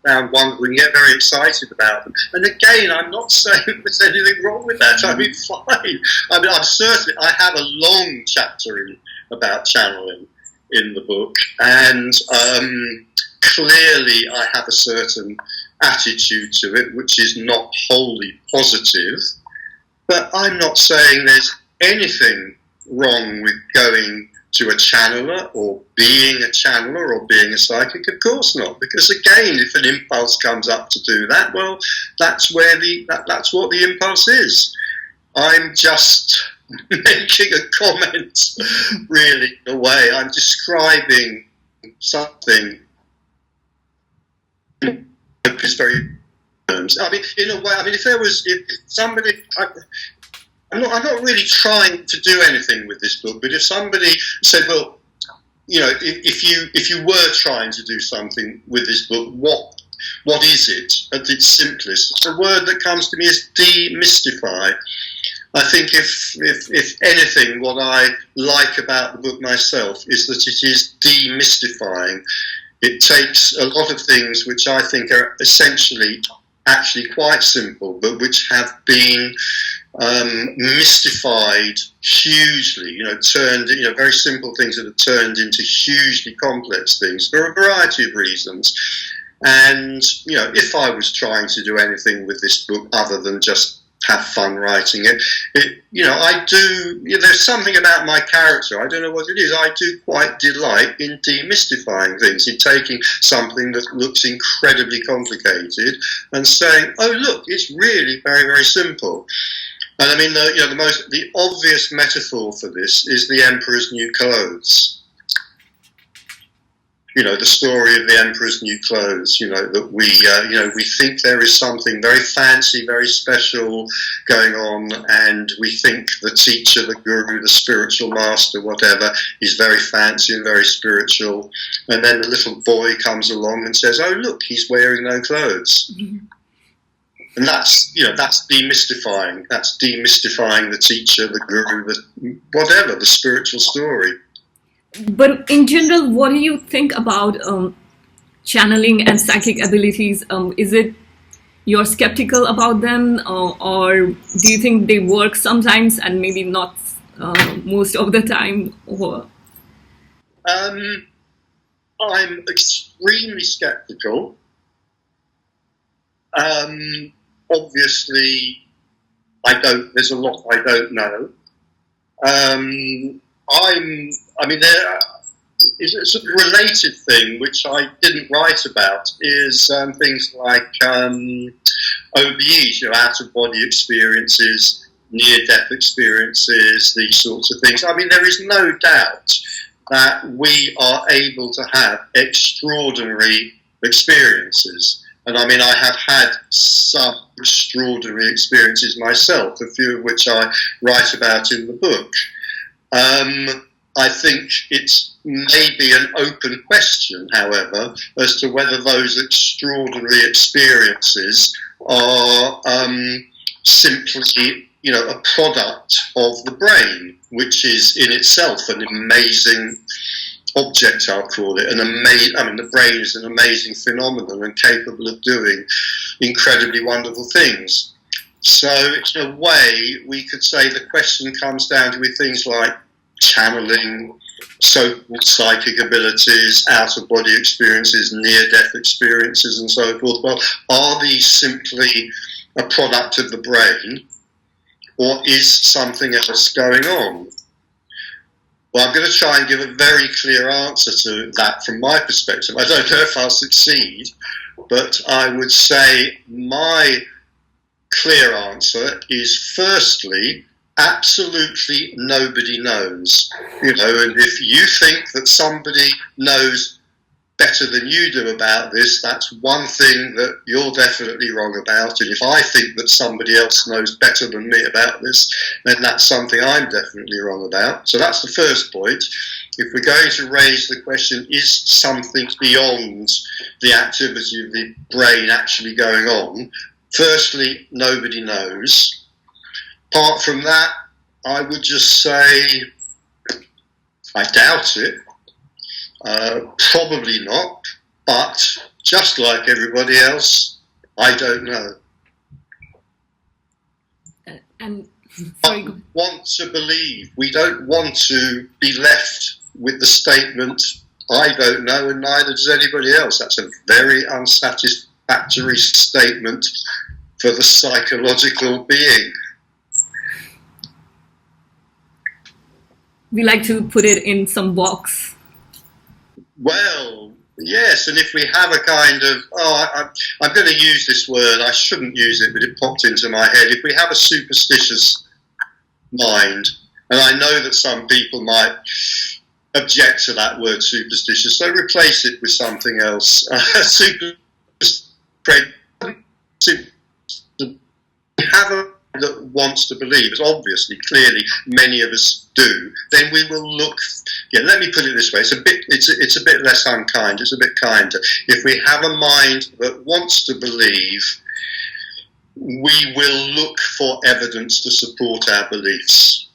sound wonderful and get very excited about them. And again, I'm not saying there's anything wrong with that. I mean, fine. I have a long chapter about channeling in the book, and clearly I have a certain attitude to it, which is not wholly positive. But I'm not saying there's anything wrong with going to a channeler or being a channeler or being a psychic. Of course not, because again, if an impulse comes up to do that, well, that's what the impulse is. I'm just making a comment, really, in a way. I'm describing something. It's very. I mean, in a way. I mean, if somebody, I'm not really trying to do anything with this book. But if somebody said, well, if you were trying to do something with this book, what is it at its simplest? The word that comes to me is demystify. I think if anything, what I like about the book myself is that it is demystifying. It takes a lot of things which I think are essentially actually quite simple, but which have been mystified hugely, turned, very simple things that have turned into hugely complex things for a variety of reasons. And, if I was trying to do anything with this book other than just have fun writing it, I do, there's something about my character, I don't know what it is, I do quite delight in demystifying things, in taking something that looks incredibly complicated and saying, oh look, it's really very, very simple. And I mean, the obvious metaphor for this is the Emperor's New Clothes. The story of the Emperor's New Clothes, that we think there is something very fancy, very special going on, and we think the teacher, the guru, the spiritual master, whatever, is very fancy and very spiritual. And then the little boy comes along and says, oh, look, he's wearing no clothes. Mm-hmm. And that's demystifying. That's demystifying the teacher, the guru, the spiritual story. But in general, what do you think about channeling and psychic abilities? Is it you're skeptical about them, or do you think they work sometimes and maybe not most of the time? Or I'm extremely skeptical. Obviously, there's a lot I don't know. There is a sort of related thing which I didn't write about is things like OBEs, out-of-body experiences, near-death experiences, these sorts of things. I mean, there is no doubt that we are able to have extraordinary experiences. And I mean, I have had some extraordinary experiences myself, a few of which I write about in the book. I think it's maybe an open question, however, as to whether those extraordinary experiences are simply, a product of the brain, which is in itself an amazing object, I'll call it. The brain is an amazing phenomenon and capable of doing incredibly wonderful things. So, in a way, we could say the question comes down to things like channeling, so-called psychic abilities, out-of-body experiences, near-death experiences, and so forth. Well, are these simply a product of the brain, or is something else going on? Well, I'm going to try and give a very clear answer to that from my perspective. I don't know if I'll succeed, but I would say my clear answer is, firstly, absolutely nobody knows. And if you think that somebody knows better than you do about this, that's one thing that you're definitely wrong about. And if I think that somebody else knows better than me about this, then that's something I'm definitely wrong about. So that's the first point. If we're going to raise the question, is something beyond the activity of the brain actually going on? Firstly, nobody knows. Apart from that, I would just say I doubt it. Probably not, but just like everybody else, I don't know. Sorry. I want to believe. We don't want to be left with the statement, I don't know and neither does anybody else. That's a very unsatisfactory statement for the psychological being. We like to put it in some box. Well, yes, and if we have a kind of, I'm going to use this word, I shouldn't use it, but it popped into my head. If we have a superstitious mind. And I know that some people might object to that word superstitious, so replace it with something else. Have a that wants to believe, as obviously, clearly, many of us do, then we will look. Yeah, let me put it this way: it's a bit less unkind. It's a bit kinder. If we have a mind that wants to believe, we will look for evidence to support our beliefs.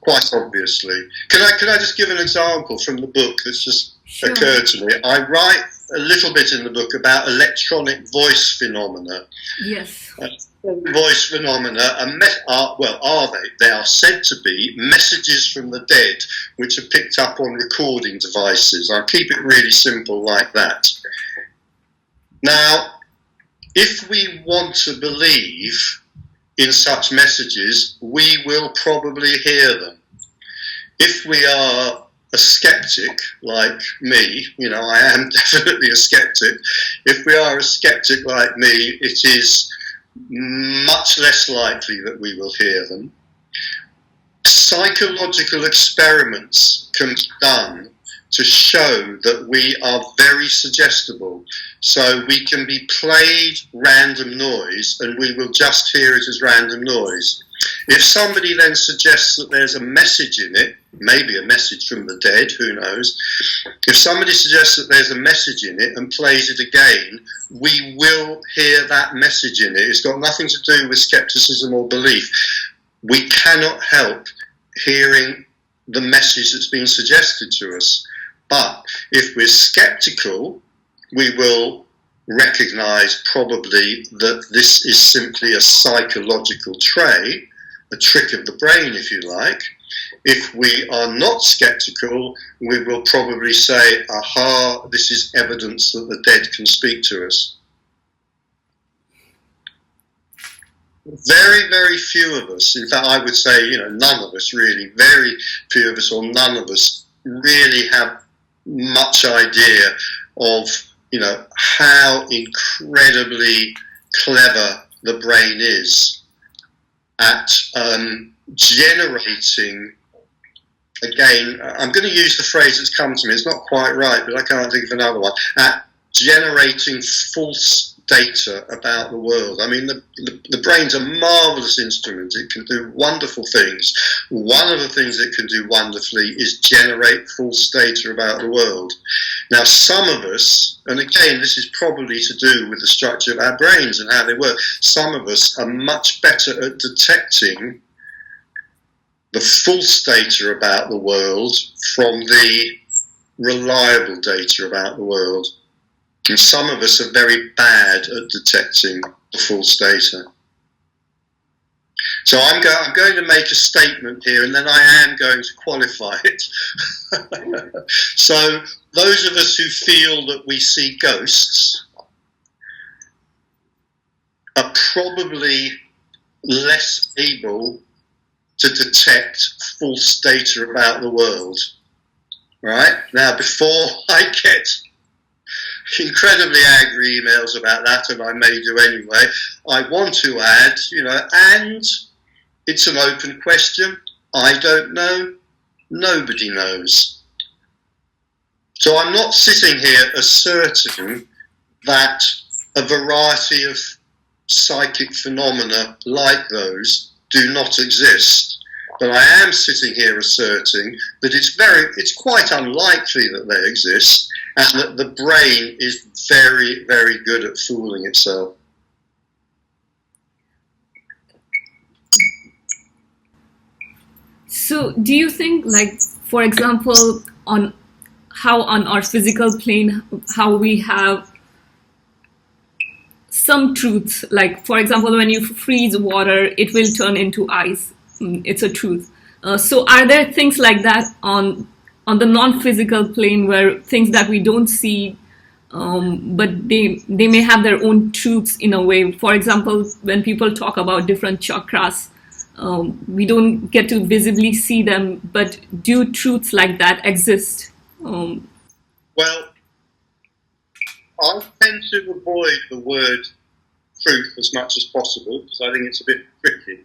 Quite obviously. Can I just give an example from the book that's just occurred to me? I write a little bit in the book about electronic voice phenomena. Yes. Voice phenomena are they? They are said to be messages from the dead, which are picked up on recording devices. I'll keep it really simple like that. Now, if we want to believe in such messages, we will probably hear them. If we are a skeptic like me, I am definitely a skeptic. If we are a skeptic like me, it is much less likely that we will hear them. Psychological experiments can be done to show that we are very suggestible. So we can be played random noise and we will just hear it as random noise. If somebody then suggests that there's a message in it, maybe a message from the dead, who knows, if somebody suggests that there's a message in it and plays it again, we will hear that message in it. It's got nothing to do with skepticism or belief. We cannot help hearing the message that's been suggested to us. But if we're skeptical, we will recognize probably that this is simply a psychological trait, a trick of the brain, if you like. If we are not skeptical, we will probably say, aha, this is evidence that the dead can speak to us. Very, very few of us, in fact, I would say, none of us really, very few of us or none of us really have much idea of, how incredibly clever the brain is at generating, again, I'm going to use the phrase that's come to me, it's not quite right, but I can't think of another one, at generating false data about the world. I mean, the brain's a marvellous instrument. It can do wonderful things. One of the things it can do wonderfully is generate false data about the world. Now, some of us, and again, this is probably to do with the structure of our brains and how they work, some of us are much better at detecting the false data about the world from the reliable data about the world. And some of us are very bad at detecting the false data. So I'm going to make a statement here, and then I am going to qualify it. So those of us who feel that we see ghosts are probably less able to detect false data about the world. Right? Now, before I get incredibly angry emails about that, and I may do anyway, I want to add, and it's an open question. I don't know. Nobody knows. So I'm not sitting here asserting that a variety of psychic phenomena like those do not exist. But I am sitting here asserting that it's quite unlikely that they exist, and that the brain is very, very good at fooling itself. So do you think, for example, on our physical plane, how we have some truths, like, for example, when you freeze water, it will turn into ice. It's a truth. So are there things like that on the non-physical plane, where things that we don't see, but they may have their own truths in a way? For example, when people talk about different chakras, we don't get to visibly see them, but do truths like that exist? Well, I tend to avoid the word truth as much as possible, because I think it's a bit tricky.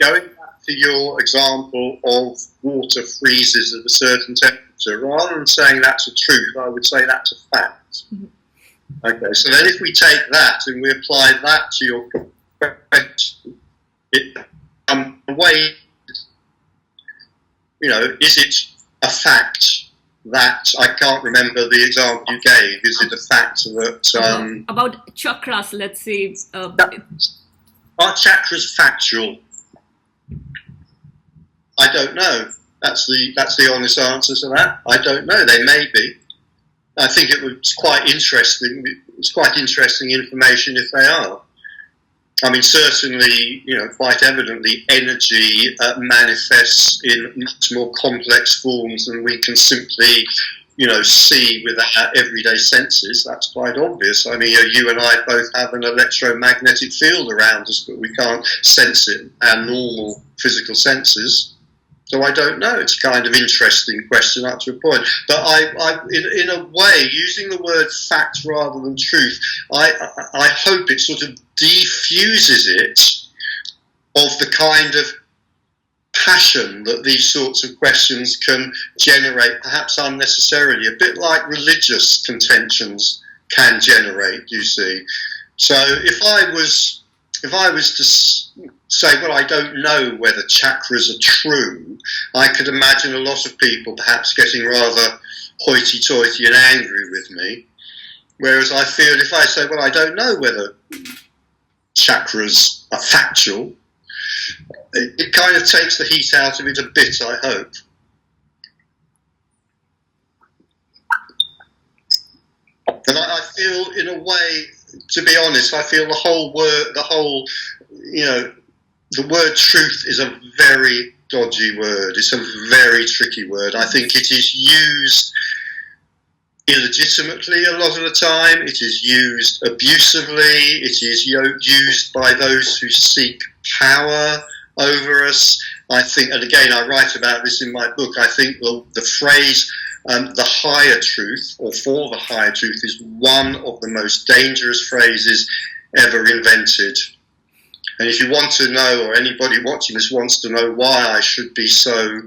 going back to your example of water freezes at a certain temperature, rather than saying that's a truth, I would say that's a fact. Okay, so then if we take that and we apply that to your question, it way, is it a fact that, I can't remember the example you gave, is it a fact that... about chakras, let's say... are chakras factual? I don't know. That's the honest answer to that. I don't know. They may be. I think it was quite interesting. It's quite interesting information if they are. I mean, certainly, quite evidently, energy manifests in much more complex forms than we can simply, see with our everyday senses. That's quite obvious. I mean, you and I both have an electromagnetic field around us, but we can't sense it in our normal physical senses. So I don't know. It's a kind of interesting question up to a point. But in a way, using the word fact rather than truth, I hope it sort of defuses it of the kind of passion that these sorts of questions can generate, perhaps unnecessarily, a bit like religious contentions can generate, you see. So if I was to say, well, I don't know whether chakras are true, I could imagine a lot of people perhaps getting rather hoity-toity and angry with me. Whereas I feel if I say, well, I don't know whether chakras are factual, it kind of takes the heat out of it a bit, I hope. And I feel, in a way, to be honest, I feel the word truth is a very dodgy word. It's a very tricky word. I think it is used illegitimately a lot of the time. It is used abusively. It is used by those who seek power over us. I think, and again, I write about this in my book, I think the phrase the higher truth, or for the higher truth, is one of the most dangerous phrases ever invented. And if you want to know, or anybody watching this wants to know why I should be so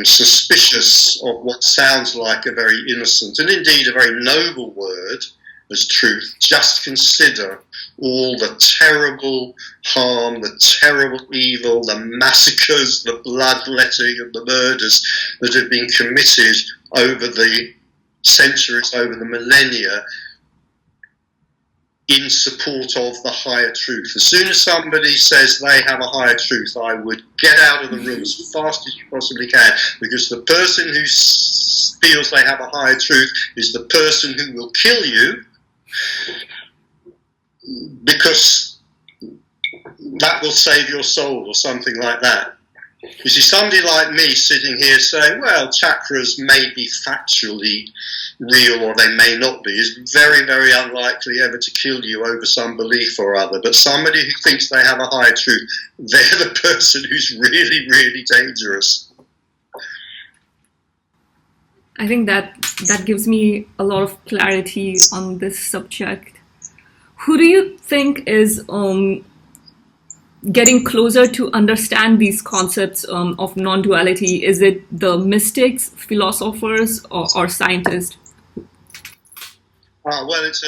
suspicious of what sounds like a very innocent and indeed a very noble word as truth, just consider all the terrible harm, the terrible evil, the massacres, the bloodletting and the murders that have been committed over the centuries, over the millennia, in support of the higher truth. As soon as somebody says they have a higher truth, I would get out of the room as fast as you possibly can, because the person who feels they have a higher truth is the person who will kill you, because that will save your soul or something like that. You see, somebody like me sitting here saying, well, chakras may be factually real or they may not be, is very, very unlikely ever to kill you over some belief or other. But somebody who thinks they have a higher truth, they're the person who's really, really dangerous. I think that gives me a lot of clarity on this subject. Who do you think is getting closer to understand these concepts of non-duality? Is it the mystics, philosophers, or scientists? Well, it's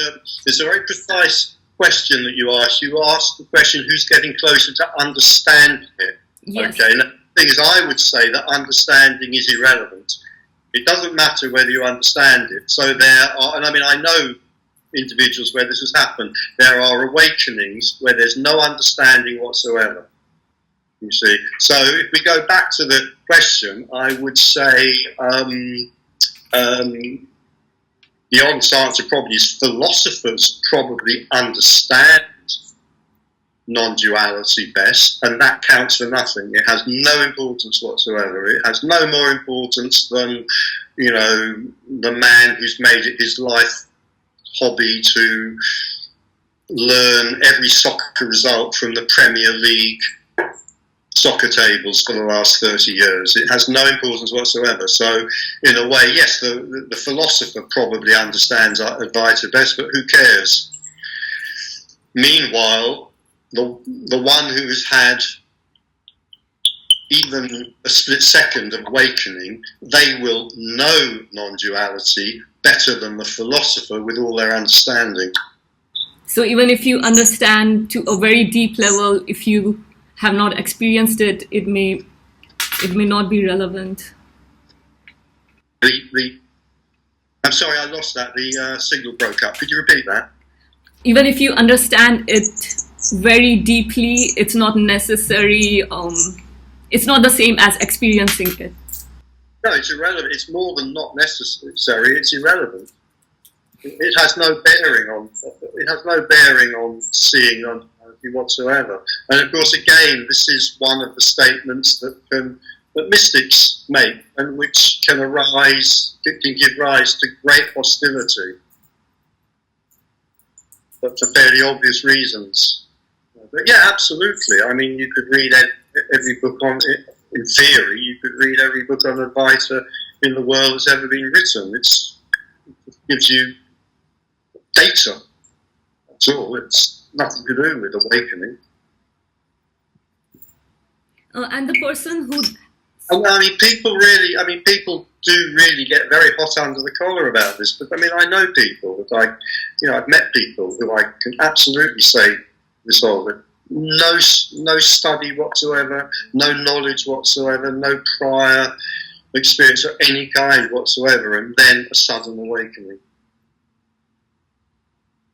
a very precise question that you asked. You asked the question, who's getting closer to understanding it? Yes. Okay, and the thing is, I would say that understanding is irrelevant. It doesn't matter whether you understand it. So there are, and I mean, I know individuals where this has happened. There are awakenings where there's no understanding whatsoever, you see. So if we go back to the question, I would say the honest answer probably is philosophers probably understand non-duality best, and that counts for nothing. It has no importance whatsoever. It has no more importance than, the man who's made it his life hobby to learn every soccer result from the Premier League soccer tables for the last 30 years. It has no importance whatsoever. So, in a way, yes, the philosopher probably understands Advaita best, but who cares? Meanwhile, the one who has had even a split second of awakening, they will know non-duality better than the philosopher with all their understanding. So even if you understand to a very deep level, if you have not experienced it, it may not be relevant. I'm sorry, I lost that. The signal broke up. Could you repeat that? Even if you understand it very deeply, it's not necessary. It's not the same as experiencing it. No, it's irrelevant. It's more than not necessary. It's irrelevant. It has no bearing on. It has no bearing on seeing non-duality whatsoever. And of course, again, this is one of the statements that mystics make, and which can give rise to great hostility, but for fairly obvious reasons. But yeah, absolutely. I mean, you could read every book on it. In theory, you could read every book on Advaita in the world that's ever been written. It gives you data. That's all. It's nothing to do with awakening. And the person who... I mean, people do really get very hot under the collar about this. But I mean, I know people that I've met people who I can absolutely say this all, that no study whatsoever, no knowledge whatsoever, no prior experience of any kind whatsoever, and then a sudden awakening.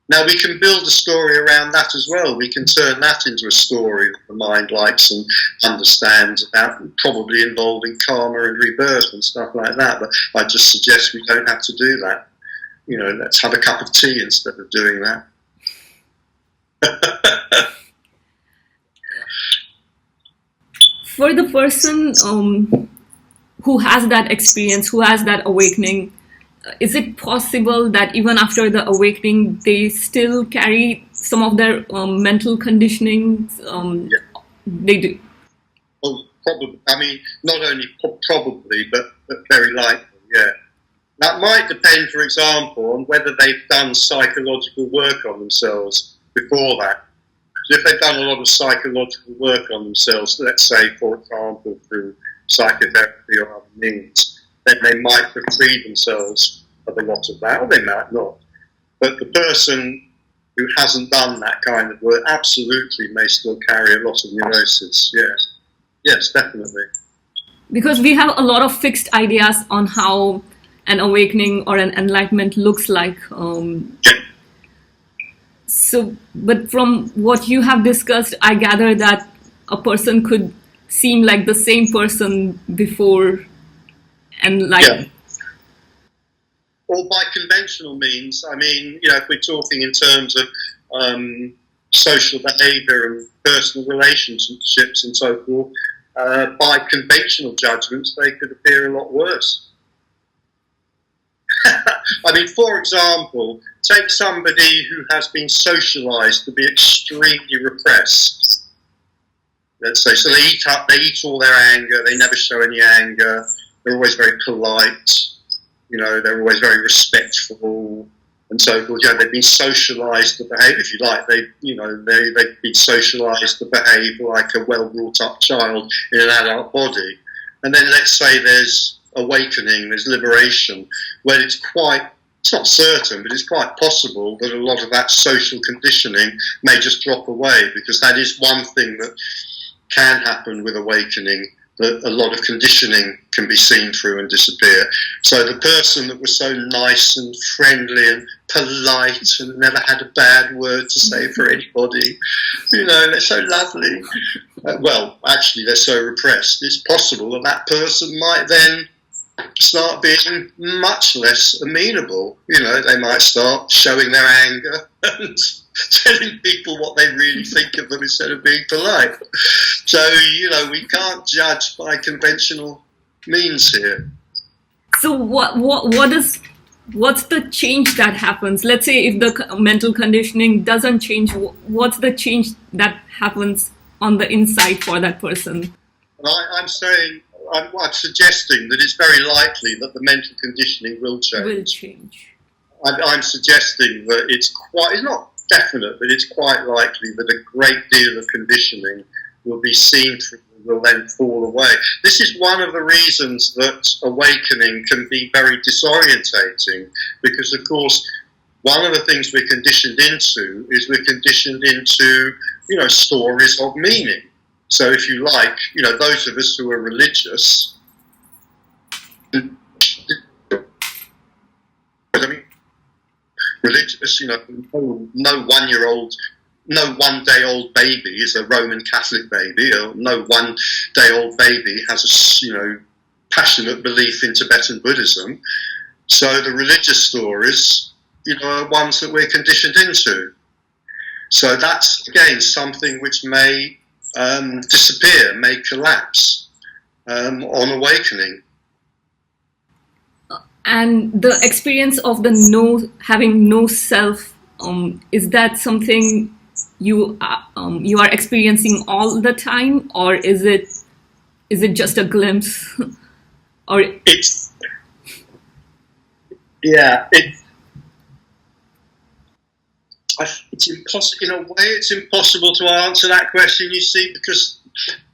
Now, we can build a story around that as well. We can turn that into a story that the mind likes and understands about, probably involving karma and rebirth and stuff like that. But I just suggest we don't have to do that. You know, let's have a cup of tea instead of doing that. For the person who has that experience, who has that awakening, is it possible that even after the awakening, they still carry some of their mental conditioning? Yeah. They do. Well, probably. I mean, not only probably, but very likely. Yeah. That might depend, for example, on whether they've done psychological work on themselves before that. If they've done a lot of psychological work on themselves, let's say, for example, through psychotherapy or other means, then they might have freed themselves of a lot of that, or they might not. But the person who hasn't done that kind of work absolutely may still carry a lot of neurosis. Yes, yes, definitely. Because we have a lot of fixed ideas on how an awakening or an enlightenment looks like. So, but from what you have discussed, I gather that a person could seem like the same person before, and like... Yeah. Or by conventional means. I mean, you know, if we're talking in terms of social behaviour and personal relationships and so forth, by conventional judgments, they could appear a lot worse. I mean, for example, take somebody who has been socialised to be extremely repressed. Let's say, so they eat all their anger, they never show any anger, they're always very polite, you know, they're always very respectful and so forth. You know, they've been socialised to behave, if you like, they've been socialised to behave like a well-brought-up child in an adult body. And then let's say there's awakening, there's liberation, where it's not certain, but it's quite possible that a lot of that social conditioning may just drop away, because that is one thing that can happen with awakening, that a lot of conditioning can be seen through and disappear. So the person that was so nice and friendly and polite and never had a bad word to say for anybody, you know, they're so lovely. Well, actually, they're so repressed. It's possible that that person might then start being much less amenable. You know, they might start showing their anger and telling people what they really think of them instead of being polite. So, you know, we can't judge by conventional means here. So what's the change that happens? Let's say if the mental conditioning doesn't change, what's the change that happens on the inside for that person? I'm suggesting that it's very likely that the mental conditioning will change. I'm suggesting that it's not definite, but it's quite likely that a great deal of conditioning will be seen through will then fall away. This is one of the reasons that awakening can be very disorientating, because, of course, one of the things we're conditioned into is we're conditioned into, stories of meaning. So if you like, those of us who are religious, no 1 year old, no 1 day old baby is a Roman Catholic baby, or no 1 day old baby has a, passionate belief in Tibetan Buddhism. So the religious stories, are ones that we're conditioned into. So that's, again, something which may disappear, may collapse on awakening. And the experience of having no self, is that something you are experiencing all the time, or is it just a glimpse? Or it's impossible. In a way, it's impossible to answer that question, you see, because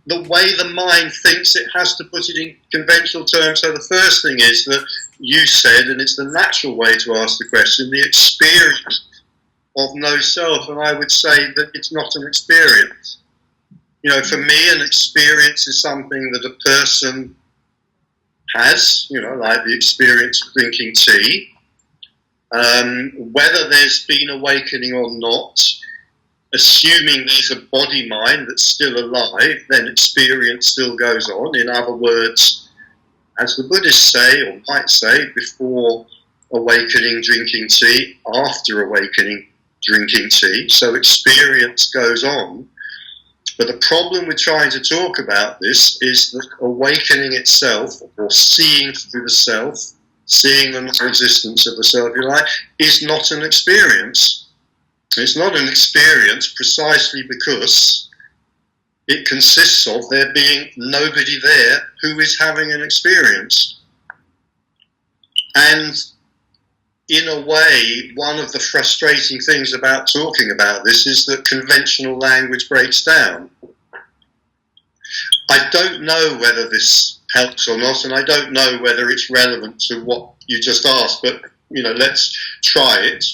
the way the mind thinks, it has to put it in conventional terms. So the first thing is that you said, and it's the natural way to ask the question, the experience of no self. And I would say that it's not an experience. For me, an experience is something that a person has, like the experience of drinking tea. Whether there's been awakening or not, assuming there's a body-mind that's still alive, then experience still goes on. In other words, as the Buddhists say, or might say, before awakening, drinking tea, after awakening, drinking tea. So experience goes on. But the problem with trying to talk about this is that awakening itself, or seeing through the self, seeing the non-existence of the self, you like, is not an experience. It's not an experience precisely because it consists of there being nobody there who is having an experience. And in a way, one of the frustrating things about talking about this is that conventional language breaks down. I don't know whether this helps or not, and I don't know whether it's relevant to what you just asked, but let's try it.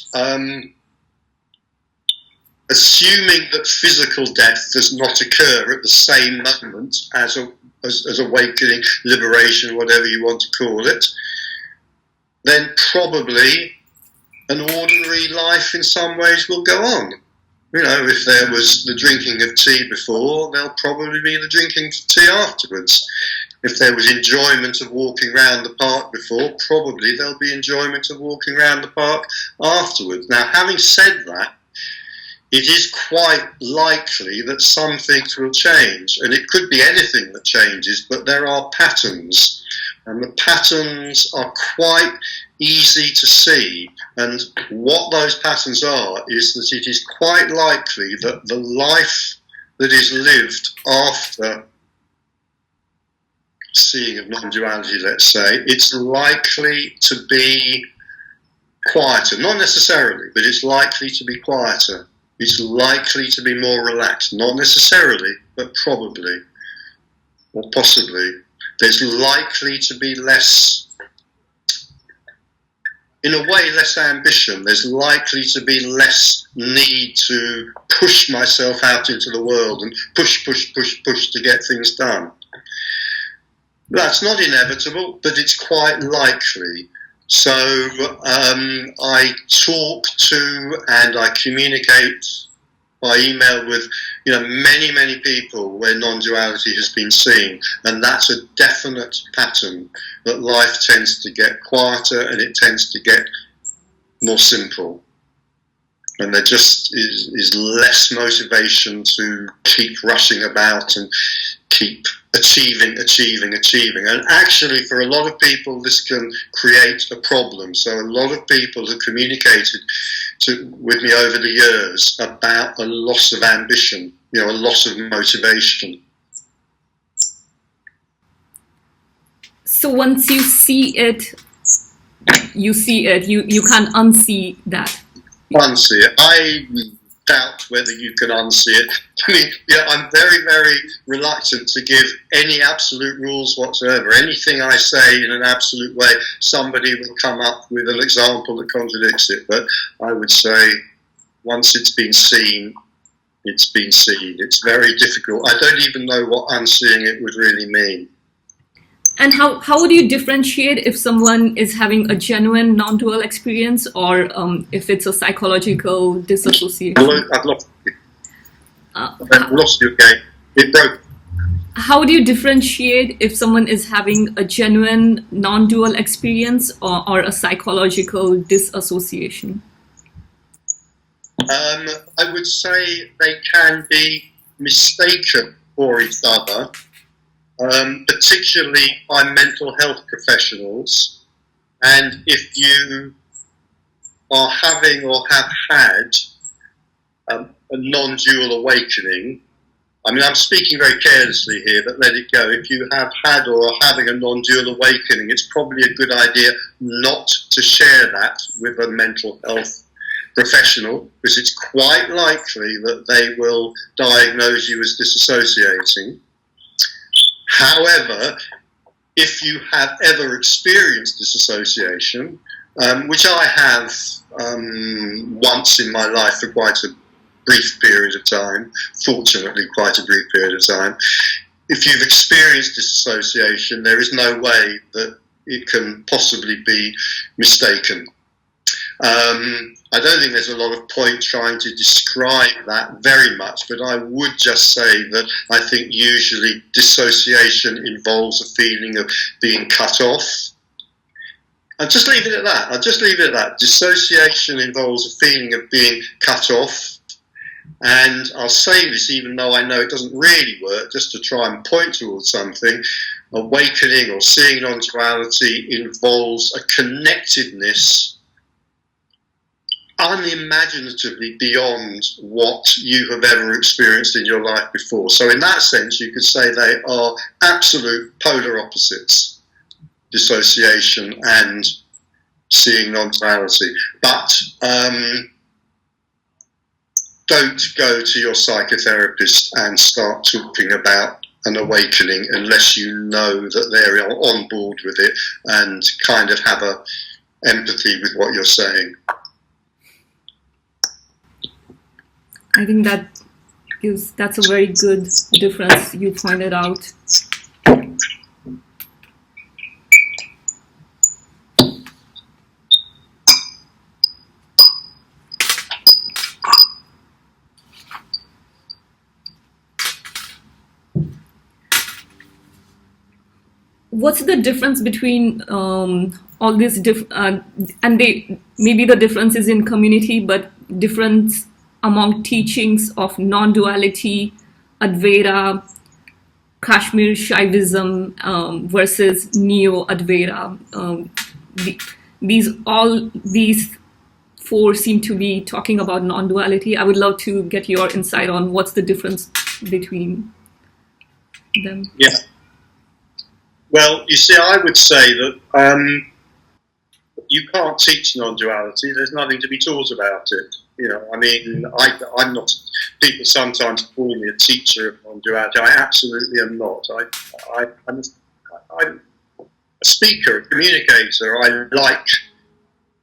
Assuming that physical death does not occur at the same moment as awakening, liberation, whatever you want to call it, then probably an ordinary life in some ways will go on. If there was the drinking of tea before, there'll probably be the drinking of tea afterwards. If there was enjoyment of walking around the park before, probably there'll be enjoyment of walking around the park afterwards. Now, having said that, it is quite likely that some things will change, and it could be anything that changes, but there are patterns, and the patterns are quite easy to see. And what those patterns are is that it is quite likely that the life that is lived after seeing of non-duality, let's say, it's likely to be quieter. Not necessarily, but it's likely to be quieter. It's likely to be more relaxed. Not necessarily, but probably, or possibly. There's likely to be less, in a way, less ambition. There's likely to be less need to push myself out into the world and push to get things done. That's not inevitable, but it's quite likely. So I talk to and I communicate by email with many people where non-duality has been seen, and that's a definite pattern that life tends to get quieter and it tends to get more simple, and there just is less motivation to keep rushing about and keep achieving. And actually, for a lot of people, this can create a problem. So a lot of people have communicated with me over the years about a loss of ambition, a loss of motivation. So once you see it, you can't unsee that. Unsee it. doubt whether you can unsee it. I mean, yeah, I'm very, very reluctant to give any absolute rules whatsoever. Anything I say in an absolute way, somebody will come up with an example that contradicts it. But I would say, once it's been seen, it's been seen. It's very difficult. I don't even know what unseeing it would really mean. And how would you differentiate if someone is having a genuine non-dual experience or if it's a psychological disassociation? I've lost you. I've lost you again. It broke. How would you differentiate if someone is having a genuine non-dual experience or a psychological disassociation? I would say they can be mistaken for each other. Particularly by mental health professionals, and if you are having or have had a non-dual awakening, I mean, I'm speaking very carelessly here, but let it go. If you have had or are having a non-dual awakening, it's probably a good idea not to share that with a mental health professional, because it's quite likely that they will diagnose you as disassociating. However, if you have ever experienced disassociation, which I have once in my life for quite a brief period of time, fortunately quite a brief period of time, if you've experienced disassociation, there is no way that it can possibly be mistaken. I don't think there's a lot of point trying to describe that very much, but I would just say that I think usually dissociation involves a feeling of being cut off. I'll just leave it at that. Dissociation involves a feeling of being cut off. And I'll say this even though I know it doesn't really work, just to try and point towards something. Awakening or seeing non-duality involves a connectedness unimaginatively beyond what you have ever experienced in your life before. So in that sense, you could say they are absolute polar opposites, dissociation and seeing non-duality. But don't go to your psychotherapist and start talking about an awakening unless you know that they're on board with it and kind of have a empathy with what you're saying. I think that's a very good difference you pointed out. What's the difference between all these and maybe the difference is in community, but difference among teachings of non-duality, Advaita, Kashmir Shaivism versus neo-advaita. These four seem to be talking about non-duality. I would love to get your insight on what's the difference between them. Yeah. Well, you see, I would say that you can't teach non-duality. There's nothing to be taught about it. You know, I mean, I'm not. People sometimes call me a teacher of non-duality. I absolutely am not. I'm a speaker, a communicator. I like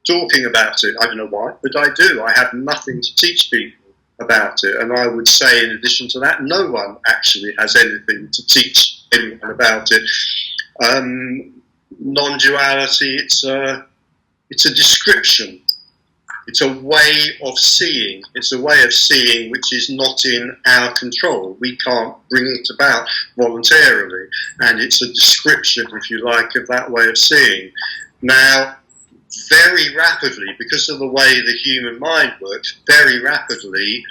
talking about it. I don't know why, but I do. I have nothing to teach people about it. And I would say, in addition to that, no one actually has anything to teach anyone about it. Non-duality, it's a description. It's a way of seeing. It's a way of seeing which is not in our control. We can't bring it about voluntarily. And it's a description, if you like, of that way of seeing. Now, very rapidly, because of the way the human mind works, very rapidly,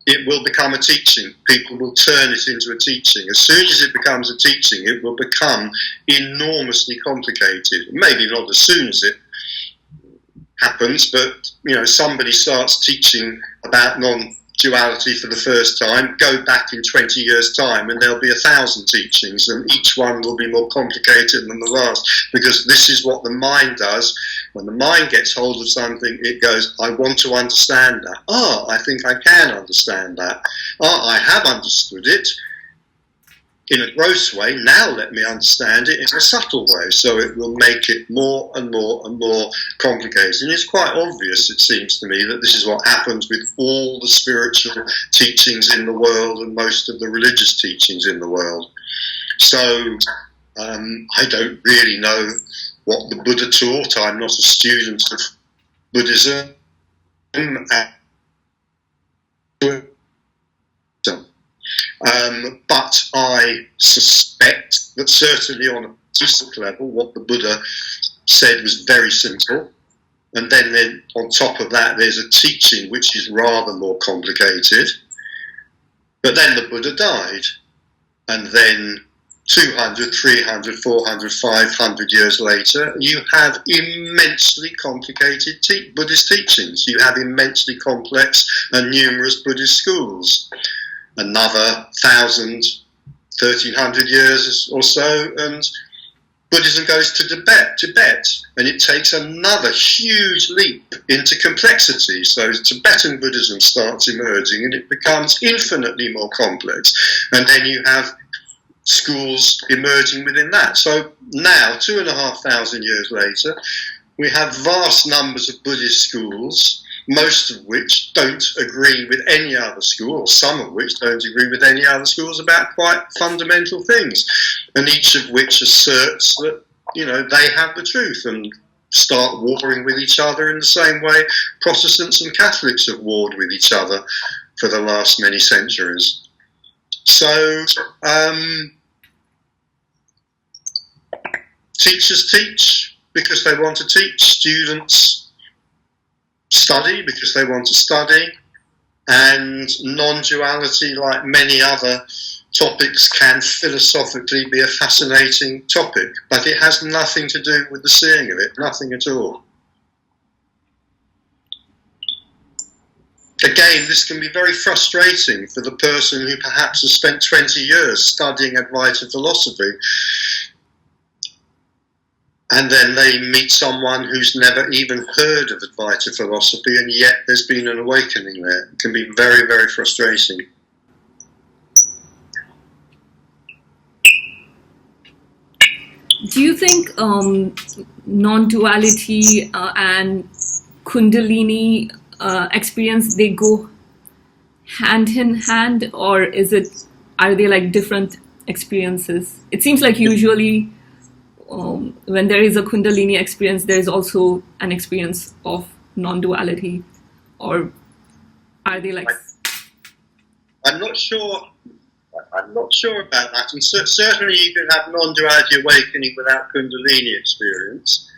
it will become a teaching. People will turn it into a teaching. As soon as it becomes a teaching, it will become enormously complicated. Maybe not as soon as it happens, but somebody starts teaching about non-duality for the first time, go back in 20 years' time, and there'll be 1,000 teachings, and each one will be more complicated than the last, because this is what the mind does When the mind gets hold of something, it goes, I want to understand that. Oh, I think I can understand that. Oh, I have understood it in a gross way. Now let me understand it in a subtle way. So it will make it more and more and more complicated. And it's quite obvious, it seems to me, that this is what happens with all the spiritual teachings in the world and most of the religious teachings in the world. So I don't really know what the Buddha taught. I'm not a student of Buddhism. But I suspect that certainly on a basic level, what the Buddha said was very simple. And then on top of that, there's a teaching which is rather more complicated. But then the Buddha died. And then 200, 300, 400, 500 years later, you have immensely complicated Buddhist teachings. You have immensely complex and numerous Buddhist schools. Another 1,000, 1,300 years or so, and Buddhism goes to Tibet, and it takes another huge leap into complexity. So Tibetan Buddhism starts emerging, and it becomes infinitely more complex. And then you have schools emerging within that. So now, 2,500 years later, we have vast numbers of Buddhist schools, most of which don't agree with any other school, or some of which don't agree with any other schools about quite fundamental things, and each of which asserts that, you know, they have the truth and start warring with each other in the same way Protestants and Catholics have warred with each other for the last many centuries. So teachers teach because they want to teach, students study because they want to study, and non-duality, like many other topics, can philosophically be a fascinating topic, but it has nothing to do with the seeing of it, nothing at all. Again, this can be very frustrating for the person who perhaps has spent 20 years studying Advaita philosophy, and then they meet someone who's never even heard of Advaita philosophy, and yet there's been an awakening there. It can be very, very frustrating. Do you think non-duality and Kundalini experience, they go hand in hand, or are they like different experiences? It seems like usually when there is a Kundalini experience, there is also an experience of non-duality, or are they like? I'm not sure about that, and certainly you can have non-duality awakening without Kundalini experience.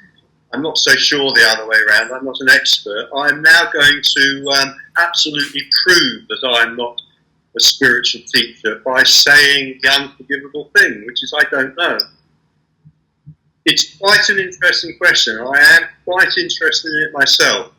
I'm not so sure the other way around. I'm not an expert. I'm now going to absolutely prove that I'm not a spiritual teacher by saying the unforgivable thing, which is I don't know. It's quite an interesting question. I am quite interested in it myself.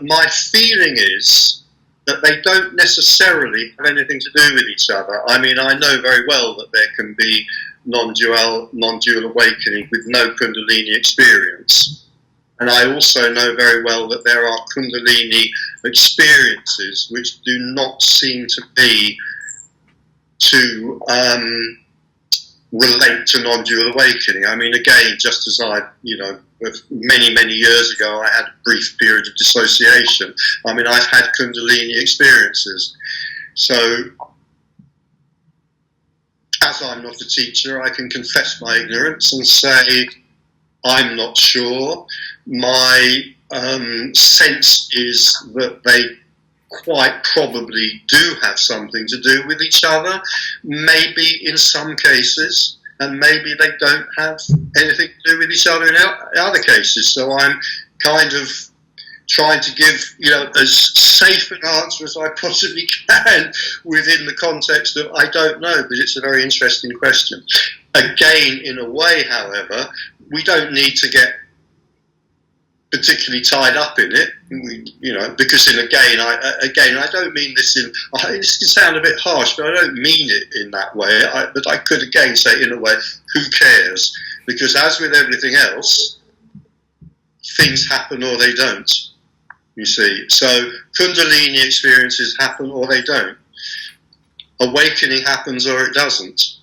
My feeling is that they don't necessarily have anything to do with each other. I mean, I know very well that there can be non-dual awakening with no Kundalini experience. And I also know very well that there are Kundalini experiences which do not seem to be to relate to non-dual awakening. I mean, again, just as many, many years ago, I had a brief period of dissociation. I mean, I've had Kundalini experiences. So, as I'm not a teacher, I can confess my ignorance and say, I'm not sure. My sense is that they quite probably do have something to do with each other, maybe in some cases, and maybe they don't have anything to do with each other in other cases. So I'm kind of trying to give, as safe an answer as I possibly can within the context of I don't know, but it's a very interesting question. Again, in a way, however, we don't need to get particularly tied up in it, because I don't mean this in, this can sound a bit harsh, but I don't mean it in that way, but I could again say in a way, who cares? Because as with everything else, things happen or they don't, you see. So Kundalini experiences happen or they don't. Awakening happens or it doesn't.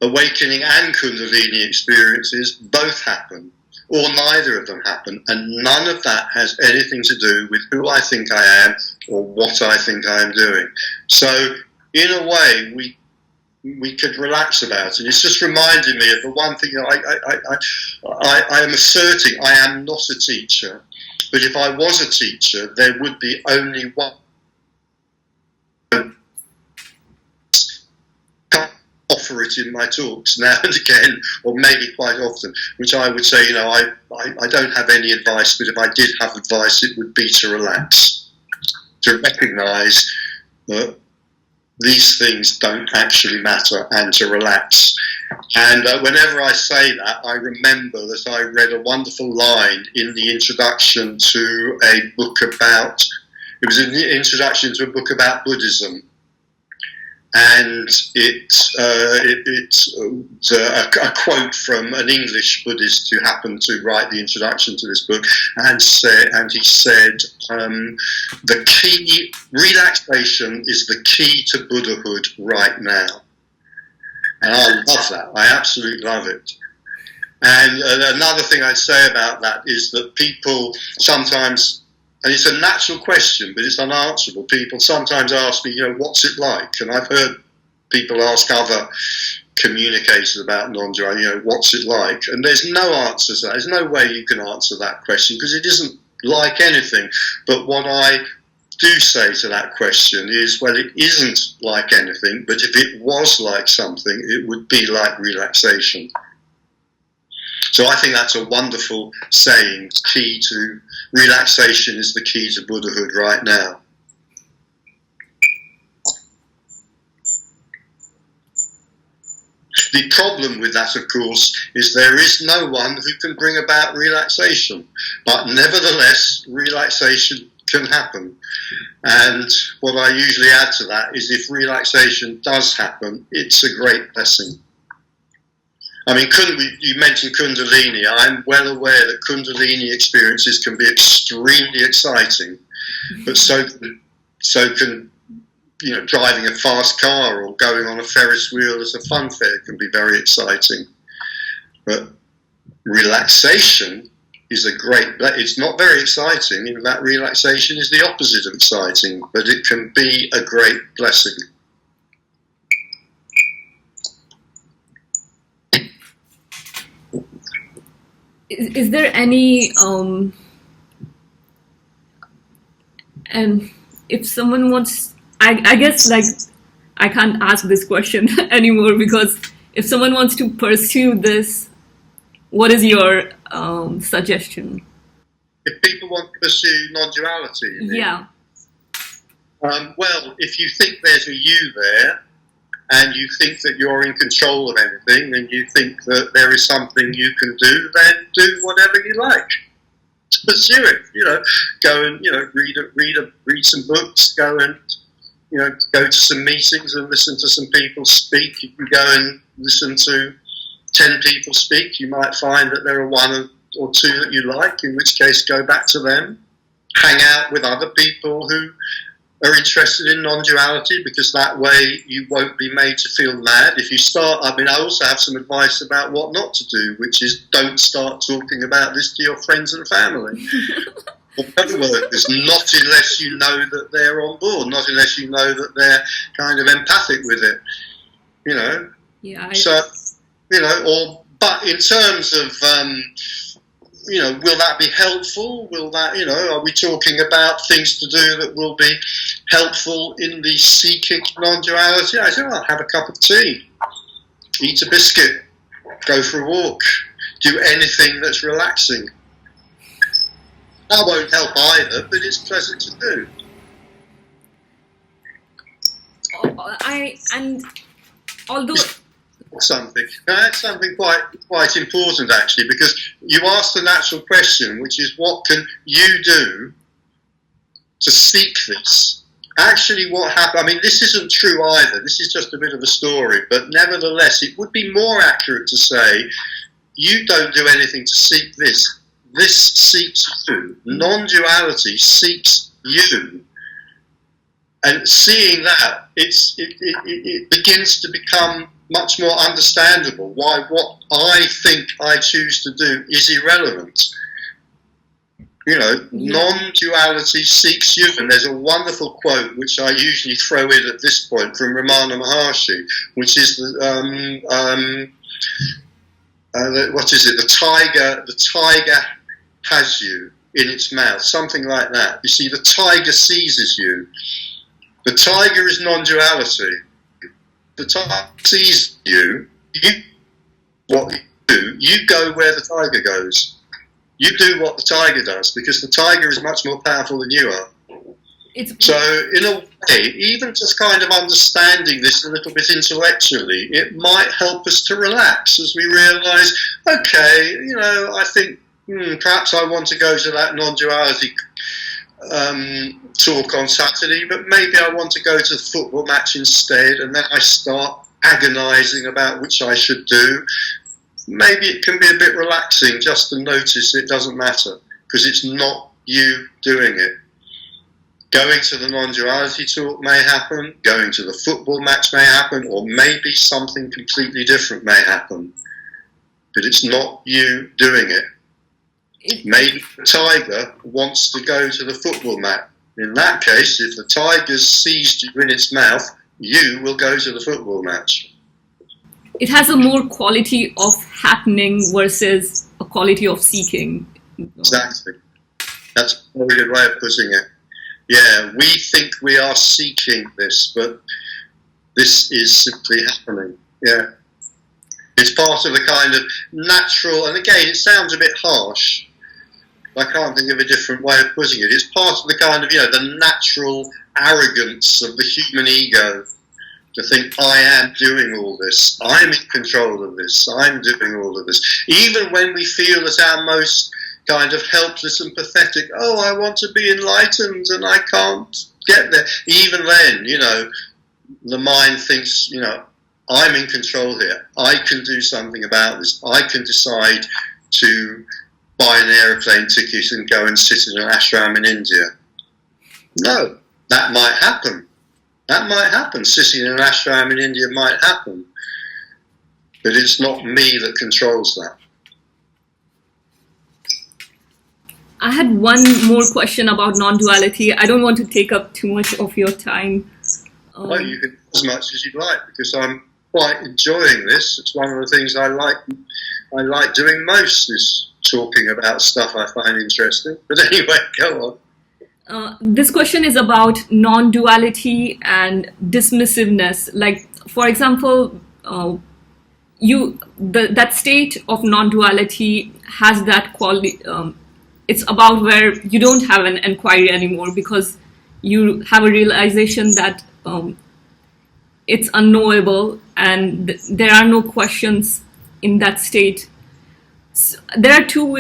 Awakening and Kundalini experiences both happen, or neither of them happen, and none of that has anything to do with who I think I am or what I think I am doing. So, in a way, we could relax about it. It's just reminding me of the one thing that I am asserting. I am not a teacher, but if I was a teacher, there would be only one. Offer it in my talks now and again, or maybe quite often, which I would say, I don't have any advice, but if I did have advice, it would be to relax, to recognise that these things don't actually matter, and to relax. And whenever I say that, I remember that I read a wonderful line in the introduction to a book about, it was in the introduction to a book about Buddhism. And it's a quote from an English Buddhist who happened to write the introduction to this book, and he said, the key, relaxation is the key to Buddhahood right now. And I love that. I absolutely love it. And another thing I'd say about that is that people sometimes, and it's a natural question, but it's unanswerable. People sometimes ask me, what's it like? And I've heard people ask other communicators about non-duality, what's it like? And there's no answer to that. There's no way you can answer that question, because it isn't like anything. But what I do say to that question is, well, it isn't like anything, but if it was like something, it would be like relaxation. So I think that's a wonderful saying. Key to relaxation is the key to Buddhahood right now. The problem with that, of course, is there is no one who can bring about relaxation. But nevertheless, relaxation can happen. And what I usually add to that is, if relaxation does happen, it's a great blessing. I mean, you mentioned Kundalini. I'm well aware that Kundalini experiences can be extremely exciting, but so can driving a fast car or going on a Ferris wheel as a fun fair can be very exciting. But relaxation is a great. It's not very exciting. In fact, relaxation is the opposite of exciting, but it can be a great blessing. Is there any, and if someone wants, I guess, like, I can't ask this question anymore, because if someone wants to pursue this, what is your suggestion? If people want to pursue non-duality, yeah. Well, if you think there's a you there, and you think that you're in control of anything, and you think that there is something you can do, then do whatever you like. Pursue it. Go and read some books. Go and go to some meetings and listen to some people speak. You can go and listen to 10 people speak. You might find that there are one or two that you like, in which case go back to them. Hang out with other people who are interested in non-duality, because that way you won't be made to feel mad. If you start, I also have some advice about what not to do, which is, don't start talking about this to your friends and family. Or co-workers, not unless you know that they're on board, not unless you know that they're kind of empathic with it, Yeah. But in terms of, will that be helpful? Are we talking about things to do that will be helpful in the seeking non-duality? I say, well, have a cup of tea, eat a biscuit, go for a walk, do anything that's relaxing. That won't help either, but it's pleasant to do. Although something. That's something quite important, actually, because you asked the natural question, which is, what can you do to seek this? Actually, what happened, this isn't true either. This is just a bit of a story, but nevertheless, it would be more accurate to say, you don't do anything to seek this. this seeks you. Non-duality seeks you. And seeing that, it begins to become much more understandable why what I think I choose to do is irrelevant. Non-duality seeks you. And there's a wonderful quote which I usually throw in at this point from Ramana Maharshi, which is what is it? The tiger has you in its mouth, something like that. You see, the tiger seizes you. The tiger is non-duality. The tiger sees you. What you do, you go where the tiger goes. You do what the tiger does, because the tiger is much more powerful than you are. So, in a way, even just kind of understanding this a little bit intellectually, it might help us to relax as we realise, okay, I think perhaps I want to go to that non-duality talk on Saturday, but maybe I want to go to the football match instead, and then I start agonising about which I should do. Maybe it can be a bit relaxing just to notice it doesn't matter, because it's not you doing it. Going to the non-duality talk may happen, going to the football match may happen, or maybe something completely different may happen. But it's not you doing it. Maybe the tiger wants to go to the football match. In that case, if the tiger's seized you in its mouth, you will go to the football match. It has a more quality of happening versus a quality of seeking. Exactly. That's a very good way of putting it. Yeah, we think we are seeking this, but this is simply happening. Yeah. It's part of the kind of natural, and again, it sounds a bit harsh. I can't think of a different way of putting it. It's part of the kind of, the natural arrogance of the human ego to think, I am doing all this. I'm in control of this. I'm doing all of this. Even when we feel at our most kind of helpless and pathetic, oh, I want to be enlightened and I can't get there. Even then, the mind thinks, I'm in control here. I can do something about this. I can decide to buy an aeroplane ticket and go and sit in an ashram in India. No, that might happen. That might happen. Sitting in an ashram in India might happen. But it's not me that controls that. I had one more question about non-duality. I don't want to take up too much of your time. No, you can as much as you'd like, because I'm quite enjoying this. It's one of the things I like doing most, is talking about stuff I find interesting. But anyway, go on. This question is about non-duality and dismissiveness. Like, for example, that state of non-duality has that quality. It's about where you don't have an inquiry anymore, because you have a realization that it's unknowable and there are no questions in that state. So there are two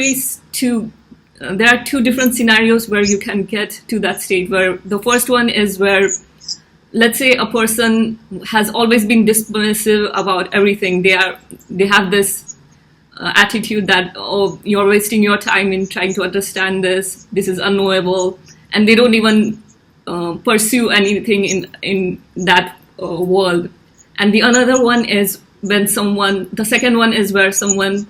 different scenarios where you can get to that state. Where the first one is where, let's say, a person has always been dismissive about everything. They have this attitude that, oh, you're wasting your time in trying to understand this. This is unknowable, and they don't even pursue anything in that world. And the other one is the second one is where someone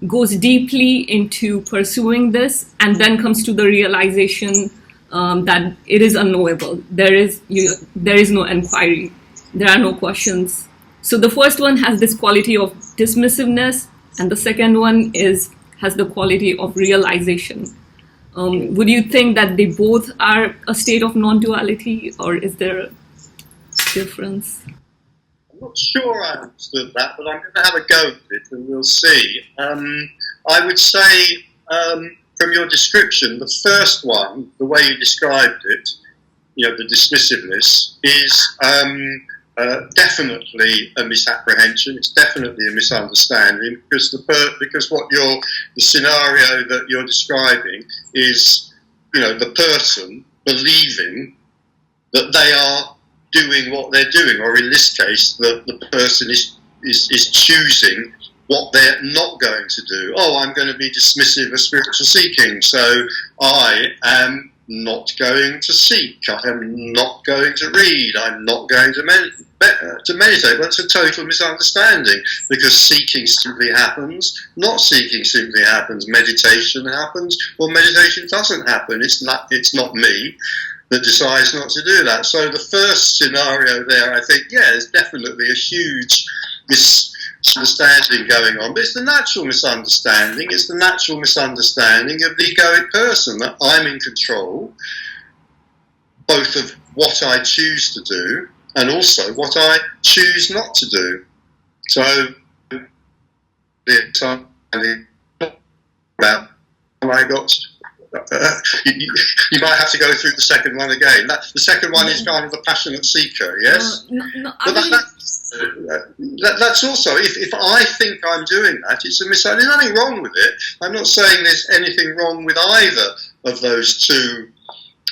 goes deeply into pursuing this and then comes to the realization that it is unknowable. There is no inquiry. There are no questions. So the first one has this quality of dismissiveness, and the second one has the quality of realization. Would you think that they both are a state of non-duality, or is there a difference? I'm not sure I understood that, but I'm going to have a go at it and we'll see. I would say, from your description, the first one, the way you described it, the dismissiveness, is definitely a misapprehension. It's definitely a misunderstanding, because the scenario that you're describing is, the person believing that they are doing what they're doing, or in this case, the person is choosing what they're not going to do. Oh, I'm going to be dismissive of spiritual seeking, so I am not going to seek, I am not going to read, I'm not going to meditate. That's a total misunderstanding, because seeking simply happens, not seeking simply happens, meditation happens, or meditation doesn't happen. It's not me that decides not to do that. So the first scenario there, I think, yeah, there's definitely a huge misunderstanding going on, but it's the natural misunderstanding. It's the natural misunderstanding of the egoic person, that I'm in control both of what I choose to do and also what I choose not to do. So about I got you might have to go through the second one again. The second one is kind of the passionate seeker, yes? But that's also, if I think I'm doing that, it's a mistake. There's nothing wrong with it. I'm not saying there's anything wrong with either of those two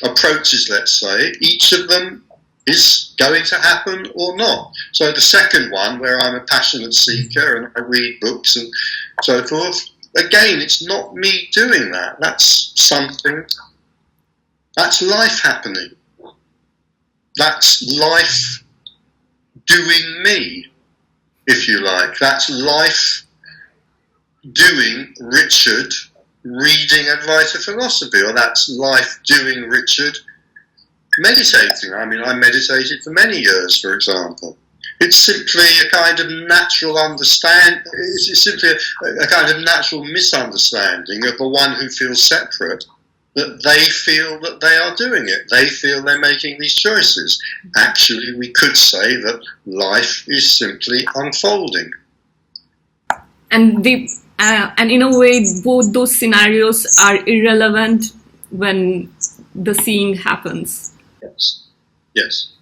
approaches, let's say. Each of them is going to happen or not. So the second one, where I'm a passionate seeker and I read books and so forth, again, it's not me doing that. That's something, that's life happening. That's life doing me, if you like. That's life doing Richard reading Advaita philosophy, or that's life doing Richard meditating. I mean, I meditated for many years, for example. It's simply a kind of natural understanding, it's simply a kind of natural misunderstanding of the one who feels separate, that they feel that they are doing it. They feel they're making these choices. Actually, we could say that life is simply unfolding. And in a way, both those scenarios are irrelevant when the seeing happens. Yes.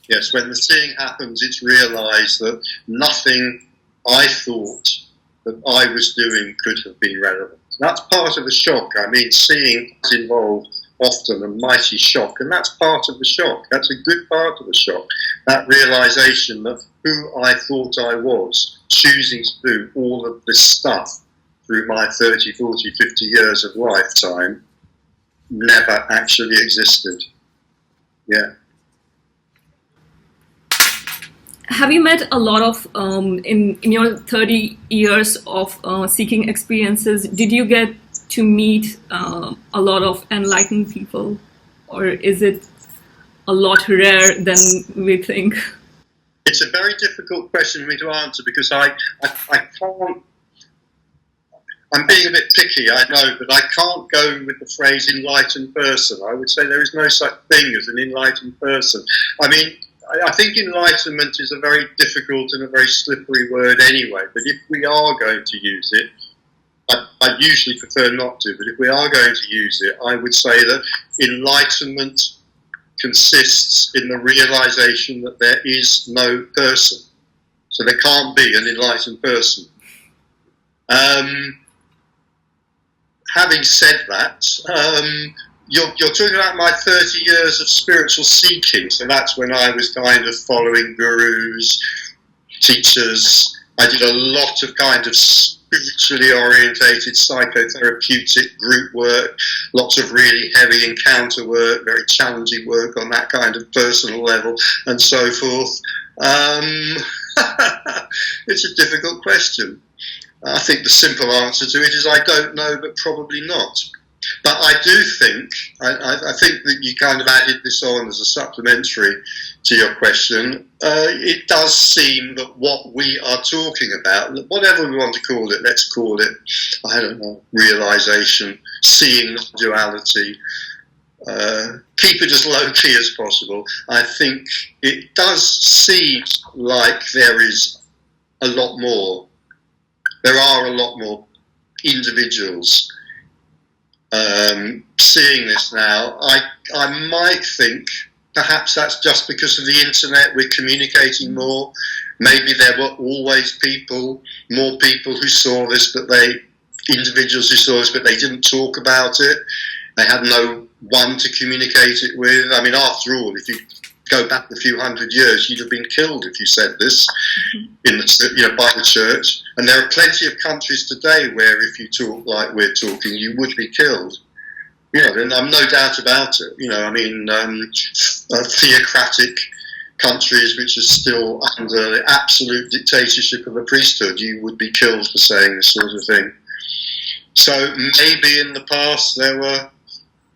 Yes, when the seeing happens, it's realised that nothing I thought that I was doing could have been relevant. That's part of the shock. I mean, seeing is involved often a mighty shock, and that's part of the shock. That's a good part of the shock. That realisation that who I thought I was, choosing to do all of this stuff through my 30, 40, 50 years of lifetime, never actually existed. Yeah. Have you met a lot of, in your 30 years of seeking experiences, did you get to meet a lot of enlightened people? Or is it a lot rarer than we think? It's a very difficult question for me to answer, because I can't, I'm being a bit picky, I know, but I can't go with the phrase enlightened person. I would say there is no such thing as an enlightened person. I mean, I think enlightenment is a very difficult and a very slippery word anyway, but if we are going to use it, I usually prefer not to, but if we are going to use it, I would say that enlightenment consists in the realization that there is no person. So there can't be an enlightened person. Having said that, you're talking about my 30 years of spiritual seeking, so that's when I was kind of following gurus, teachers. I did a lot of kind of spiritually orientated psychotherapeutic group work, lots of really heavy encounter work, very challenging work on that kind of personal level, and so forth. It's a difficult question. I think the simple answer to it is I don't know, but probably not. But I do think, I think that you kind of added this on as a supplementary to your question. It does seem that what we are talking about, whatever we want to call it, let's call it, I don't know, realisation, seeing duality, keep it as low-key as possible. I think it does seem like there is a lot more. There are a lot more individuals seeing this now. I might think perhaps that's just because of the internet, we're communicating more. Maybe there were always more people who saw this, individuals who saw this, but they didn't talk about it. They had no one to communicate it with. I mean, after all, if you go back a few hundred years, you'd have been killed if you said this in the, by the church. And there are plenty of countries today where if you talk like we're talking, you would be killed. And I'm no doubt about it. Theocratic countries which are still under the absolute dictatorship of a priesthood, you would be killed for saying this sort of thing. So maybe in the past there were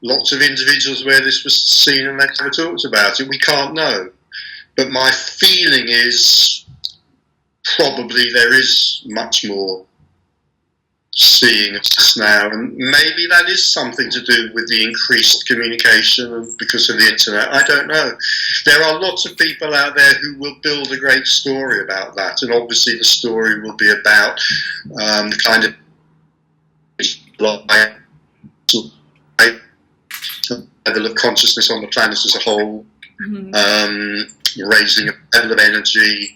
lots of individuals where this was seen and they never talked about it. We can't know. But my feeling is probably there is much more seeing us now, and maybe that is something to do with the increased communication because of the internet. I don't know. There are lots of people out there who will build a great story about that, and obviously the story will be about the kind of level of consciousness on the planet as a whole, raising a level of energy,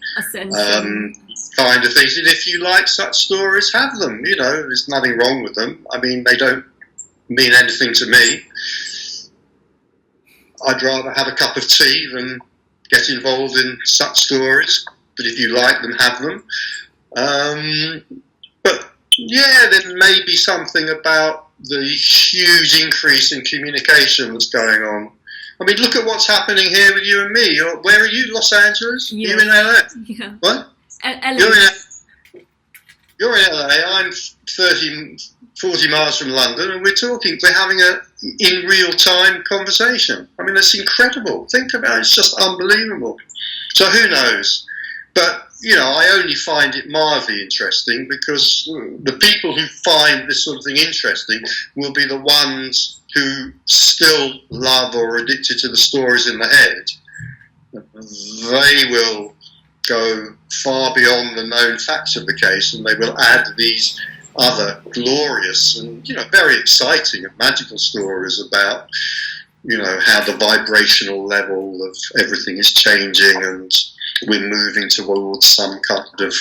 kind of things. And if you like such stories, have them. There's nothing wrong with them. I mean, they don't mean anything to me. I'd rather have a cup of tea than get involved in such stories. But if you like them, have them. But yeah, there may be something about the huge increase in communication that's going on. I mean, look at what's happening here with you and me. Where are you? Los Angeles? Yeah. You in LA? Yeah. What? LA. You're in LA. I'm 30, 40 miles from London, and we're having a in real time conversation. I mean, it's incredible. Think about it. It's just unbelievable. So who knows? But I only find it mildly interesting because the people who find this sort of thing interesting will be the ones who still love or are addicted to the stories in the head. They will go far beyond the known facts of the case, and they will add these other glorious and very exciting and magical stories about how the vibrational level of everything is changing and we're moving towards some kind of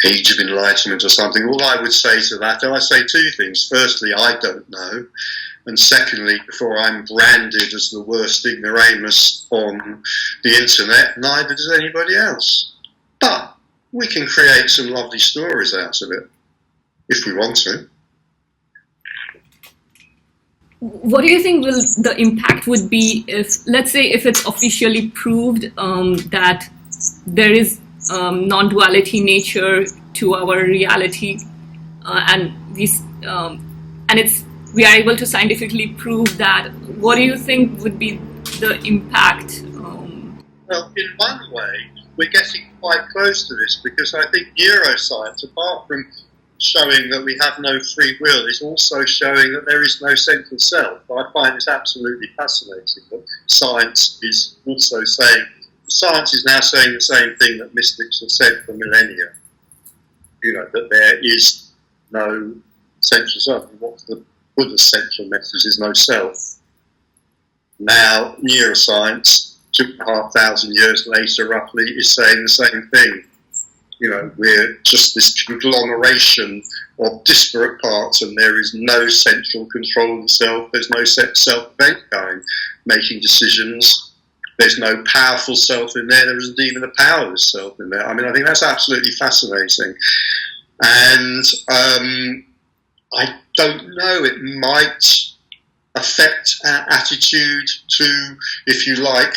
age of enlightenment or something. All I would say to that, I say two things. Firstly, I don't know. And secondly, before I'm branded as the worst ignoramus on the internet, neither does anybody else. But we can create some lovely stories out of it, if we want to. What do you think the impact would be if, let's say, if it's officially proved that there is non-duality nature to our reality, and we are able to scientifically prove that? What do you think would be the impact? Well, in one way, we're getting quite close to this because I think neuroscience, apart from showing that we have no free will, is also showing that there is no central self. I find this absolutely fascinating that science is also saying, science is now saying the same thing that mystics have said for millennia, that there is no central self. What's the Buddha's central message is no self. Now, neuroscience, 2,500 years later roughly, is saying the same thing. We're just this conglomeration of disparate parts, and there is no central control of the self. There's no self of any kind making decisions. There's no powerful self in there. There isn't even a powerless self in there. I mean, I think that's absolutely fascinating. And I don't know, it might affect our attitude to, if you like,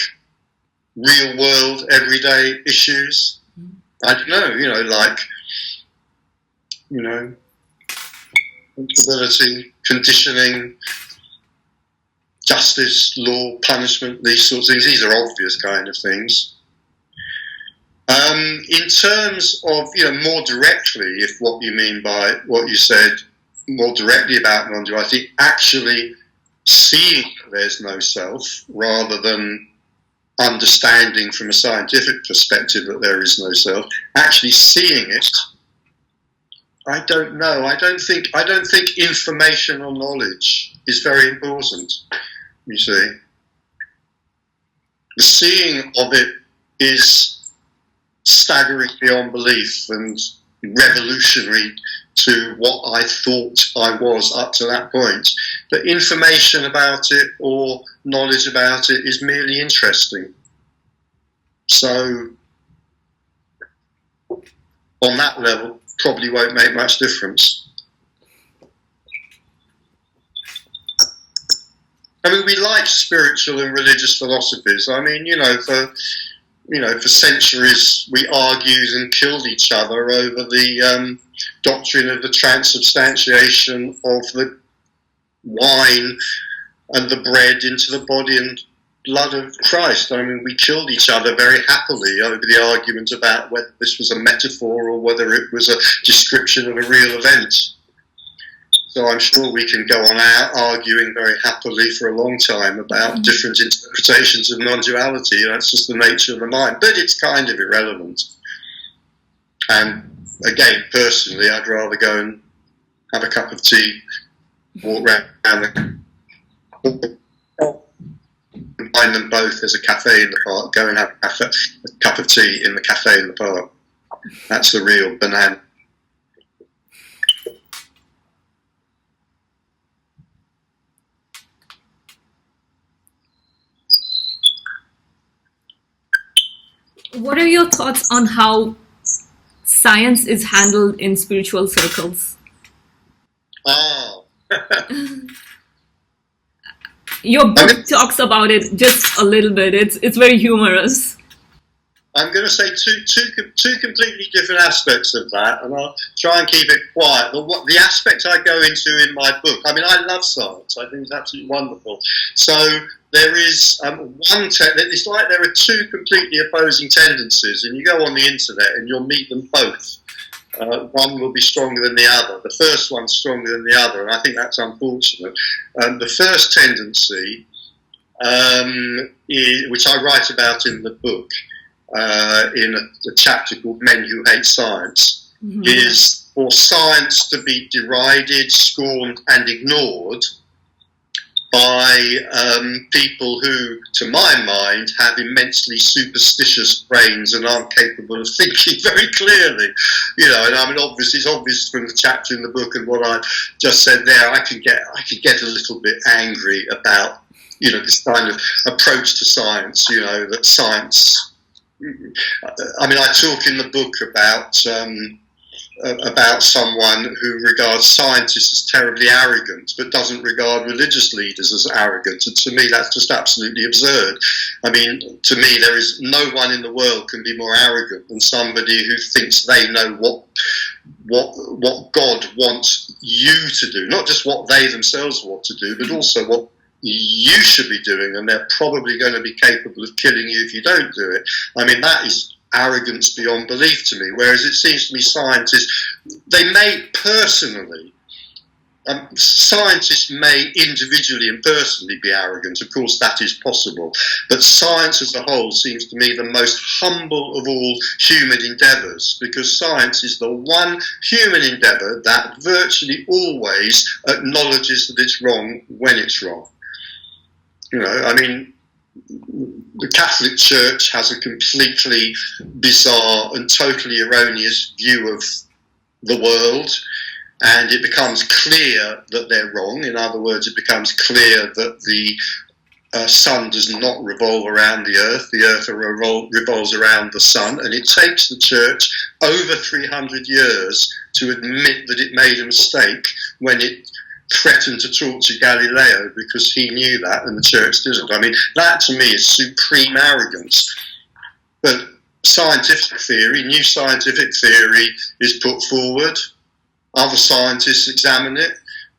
real world, everyday issues. I don't know, accountability, conditioning, justice, law, punishment, these sorts of things. These are obvious kind of things. In terms of, more directly, if what you mean by what you said, more directly about non-duality, actually seeing there's no self rather than understanding from a scientific perspective that there is no self, actually seeing it, I don't know. I don't think information or knowledge is very important, you see. The seeing of it is staggering beyond belief and revolutionary to what I thought I was up to that point. But information about it or knowledge about it is merely interesting. So on that level, probably won't make much difference. I mean, we like spiritual and religious philosophies. I mean, for centuries we argued and killed each other over the doctrine of the transubstantiation of the wine and the bread into the body and blood of Christ. I mean, we killed each other very happily over the argument about whether this was a metaphor or whether it was a description of a real event. So I'm sure we can go on out arguing very happily for a long time about different interpretations of non-duality. That's just the nature of the mind. But it's kind of irrelevant. And again, personally, I'd rather go and have a cup of tea, walk around combine them both as a cafe in the park, go and have a cup of tea in the cafe in the park. That's the real banana. What are your thoughts on how science is handled in spiritual circles? Oh. Your book talks about it just a little bit. It's very humorous. I'm going to say two completely different aspects of that, and I'll try and keep it quiet. The aspect I go into in my book, I mean, I love science. I think it's absolutely wonderful. So there is it's like there are two completely opposing tendencies, and you go on the internet and you'll meet them both. One will be stronger than the other. The first one's stronger than the other, and I think that's unfortunate. The first tendency, which I write about in the book, in a chapter called Men Who Hate Science, is for science to be derided, scorned and ignored by people who, to my mind, have immensely superstitious brains and aren't capable of thinking very clearly. And I mean, it's obvious from the chapter in the book and what I just said there. I could get a little bit angry about this kind of approach to science. That science. I mean, I talk in the book about someone who regards scientists as terribly arrogant, but doesn't regard religious leaders as arrogant. And to me, that's just absolutely absurd. I mean, to me, there is no one in the world can be more arrogant than somebody who thinks they know what God wants you to do, not just what they themselves want to do, but also what you should be doing, and they're probably going to be capable of killing you if you don't do it. I mean, that is arrogance beyond belief to me, whereas it seems to me scientists may individually and personally be arrogant. Of course, that is possible, but science as a whole seems to me the most humble of all human endeavours, because science is the one human endeavour that virtually always acknowledges that it's wrong when it's wrong. I mean, the Catholic Church has a completely bizarre and totally erroneous view of the world, and it becomes clear that they're wrong. In other words, it becomes clear that the sun does not revolve around the earth revolves around the sun, and it takes the church over 300 years to admit that it made a mistake when it threatened to torture Galileo because he knew that and the church didn't. I mean, that to me is supreme arrogance. But new scientific theory is put forward, other scientists examine it,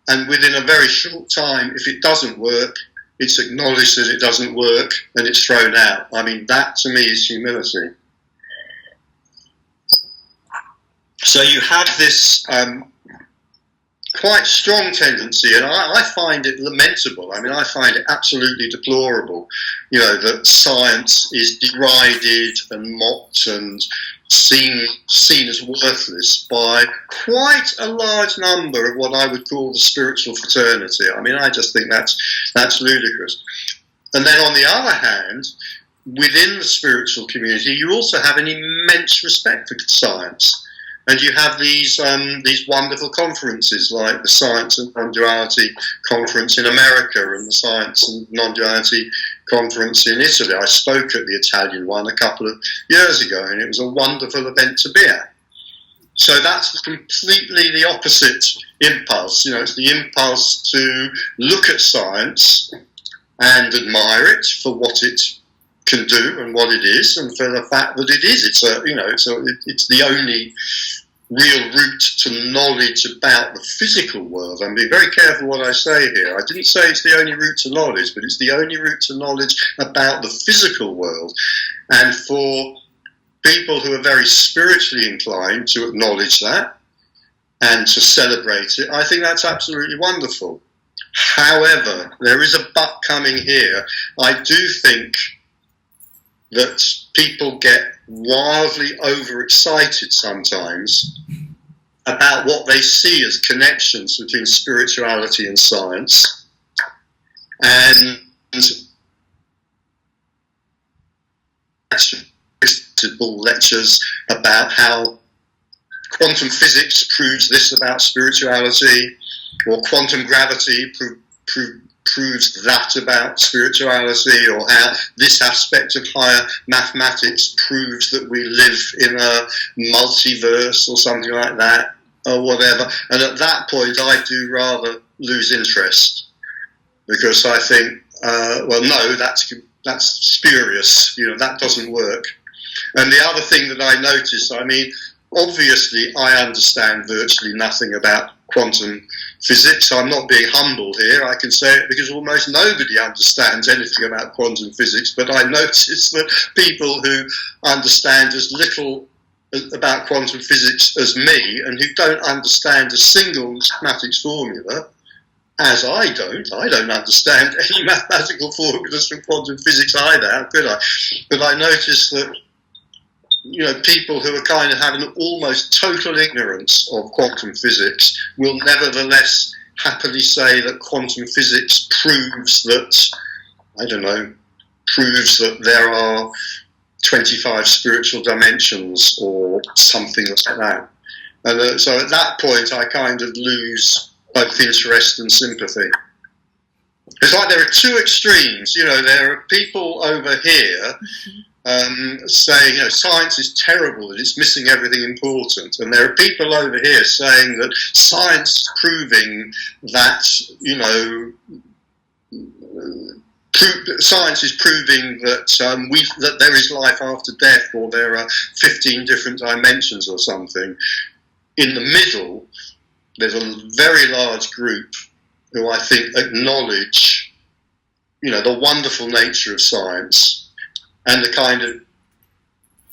and within a very short time, if it doesn't work, it's acknowledged that it doesn't work and it's thrown out. I mean, that to me is humility. So you have this quite strong tendency, and I find it lamentable. I mean, I find it absolutely deplorable, that science is derided and mocked and seen as worthless by quite a large number of what I would call the spiritual fraternity. I mean, I just think that's ludicrous. And then on the other hand, within the spiritual community, you also have an immense respect for science. And you have these wonderful conferences like the Science and Non-Duality Conference in America and the Science and Non-Duality Conference in Italy. I spoke at the Italian one a couple of years ago, and it was a wonderful event to be at. So that's completely the opposite impulse. It's the impulse to look at science and admire it for what it can do and what it is, and for the fact that it is. It's the only real route to knowledge about the physical world. I'm being very careful what I say here. I didn't say it's the only route to knowledge, but it's the only route to knowledge about the physical world. And for people who are very spiritually inclined to acknowledge that and to celebrate it, I think that's absolutely wonderful. However, there is a but coming here. I do think that people get wildly overexcited sometimes about what they see as connections between spirituality and science, and lectures about how quantum physics proves this about spirituality, or quantum gravity proves that about spirituality, or how this aspect of higher mathematics proves that we live in a multiverse or something like that, or whatever. And at that point I do rather lose interest, because I think, no, that's spurious, that doesn't work. And the other thing that I noticed, obviously I understand virtually nothing about quantum physics. I'm not being humble here. I can say it because almost nobody understands anything about quantum physics, but I notice that people who understand as little about quantum physics as me, and who don't understand a single mathematics formula, as I don't understand any mathematical formulas from quantum physics either, how could I? But I notice that people who are kind of having almost total ignorance of quantum physics will nevertheless happily say that quantum physics proves that there are 25 spiritual dimensions or something like that. And so at that point I kind of lose both interest and sympathy. It's like there are two extremes. There are people over here saying, science is terrible and it's missing everything important, and there are people over here saying that science is proving that, science is proving that that there is life after death, or there are 15 different dimensions or something. In the middle, there's a very large group who I think acknowledge, the wonderful nature of science, and the kind of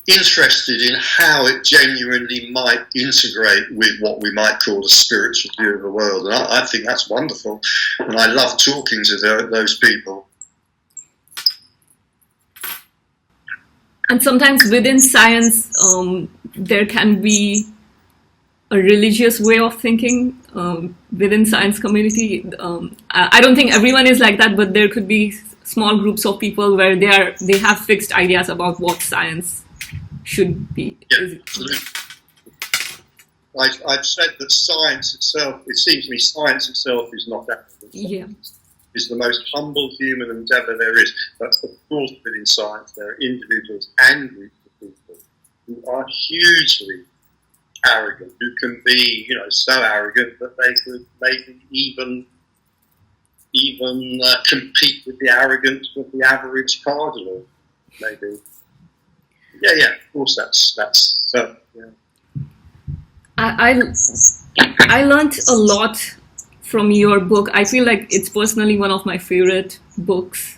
interested in how it genuinely might integrate with what we might call a spiritual view of the world. And I think that's wonderful, and I love talking to those people. And sometimes within science, there can be a religious way of thinking within science community. I don't think everyone is like that, but there could be small groups of people where they have fixed ideas about what science should be. Yeah, absolutely. I've said that science itself, it seems to me science itself is not that. Yeah. It's the most humble human endeavour there is. But of course within science there are individuals and groups of people who are hugely arrogant, who can be, so arrogant that they could maybe even compete with the arrogance of the average cardinal, maybe. Yeah, of course that's so. Yeah. I learned a lot from your book. I feel like it's personally one of my favorite books.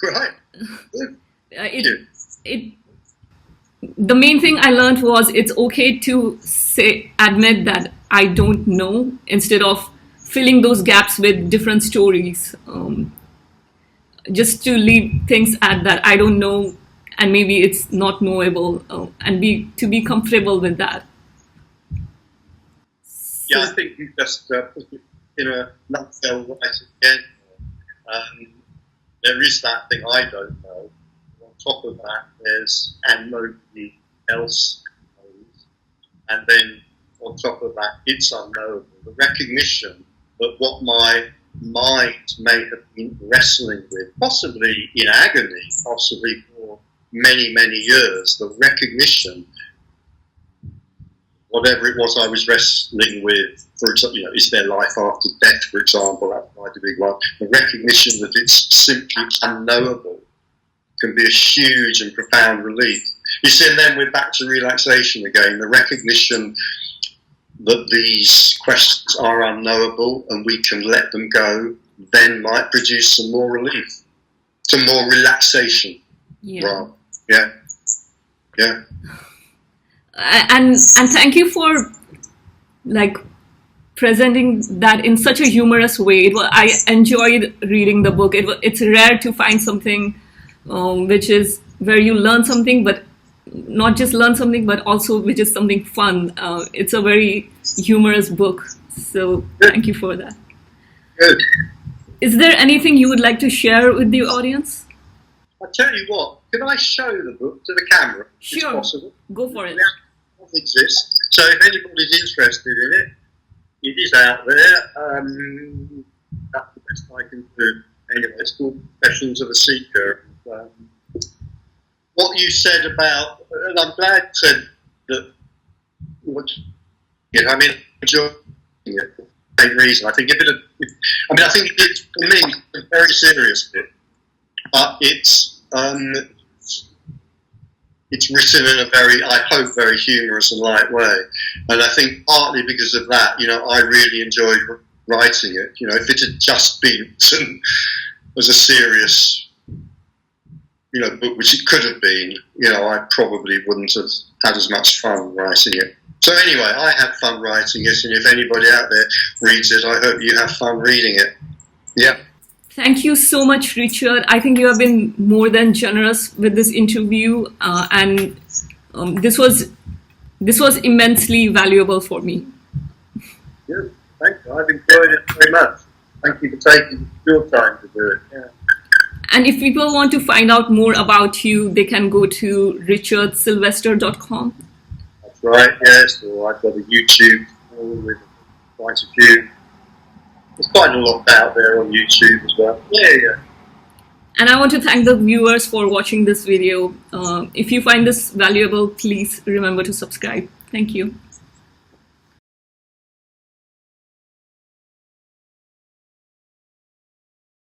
Right. The main thing I learned was it's okay to admit that I don't know, instead of filling those gaps with different stories. Just to leave things at that I don't know, and maybe it's not knowable, and to be comfortable with that. Yeah, I think you just put it in a nutshell right again. There is that thing I don't know. On top of that, and nobody else knows. and then on top of that, it's unknowable. The recognition that what my mind may have been wrestling with, possibly in agony, possibly for many, many years, the recognition, whatever it was I was wrestling with, for example, is there life after death, for example, that's quite a big one. The recognition that it's simply unknowable can be a huge and profound relief. You see, and then we're back to relaxation again, the recognition that these questions are unknowable and we can let them go, then might produce some more relief, some more relaxation. Yeah. Right. Yeah. Yeah. And thank you for presenting that in such a humorous way. I enjoyed reading the book. It's rare to find something which is where you learn something, but not just learn something, but also which is something fun. It's a very humorous book, so thank you for that. Good. Is there anything you would like to share with the audience? I'll tell you what, can I show the book to the camera? Sure. If possible? Go for it. It exists. So if anybody's interested in it, it is out there. That's the best I can do. Anyway, it's called Confessions of a Seeker. What you said about, and I'm glad you said that, I mean, enjoying it for the same reason. I think I think it's, for me, a very serious bit, but it's written in a very, I hope, very humorous and light way. And I think partly because of that, I really enjoyed writing it. If it had just been written as a serious, book, which it could have been, I probably wouldn't have had as much fun writing it. So anyway, I had fun writing it, and if anybody out there reads it, I hope you have fun reading it. Yeah. Thank you so much, Richard. I think you have been more than generous with this interview, and this was immensely valuable for me. Good. Thank you. I've enjoyed it very much. Thank you for taking your time to do it. Yeah. And if people want to find out more about you, they can go to richardsylvester.com. That's right, yes. Or I've got a YouTube channel with quite a few. There's quite a lot out there on YouTube as well. Yeah. And I want to thank the viewers for watching this video. If you find this valuable, please remember to subscribe. Thank you.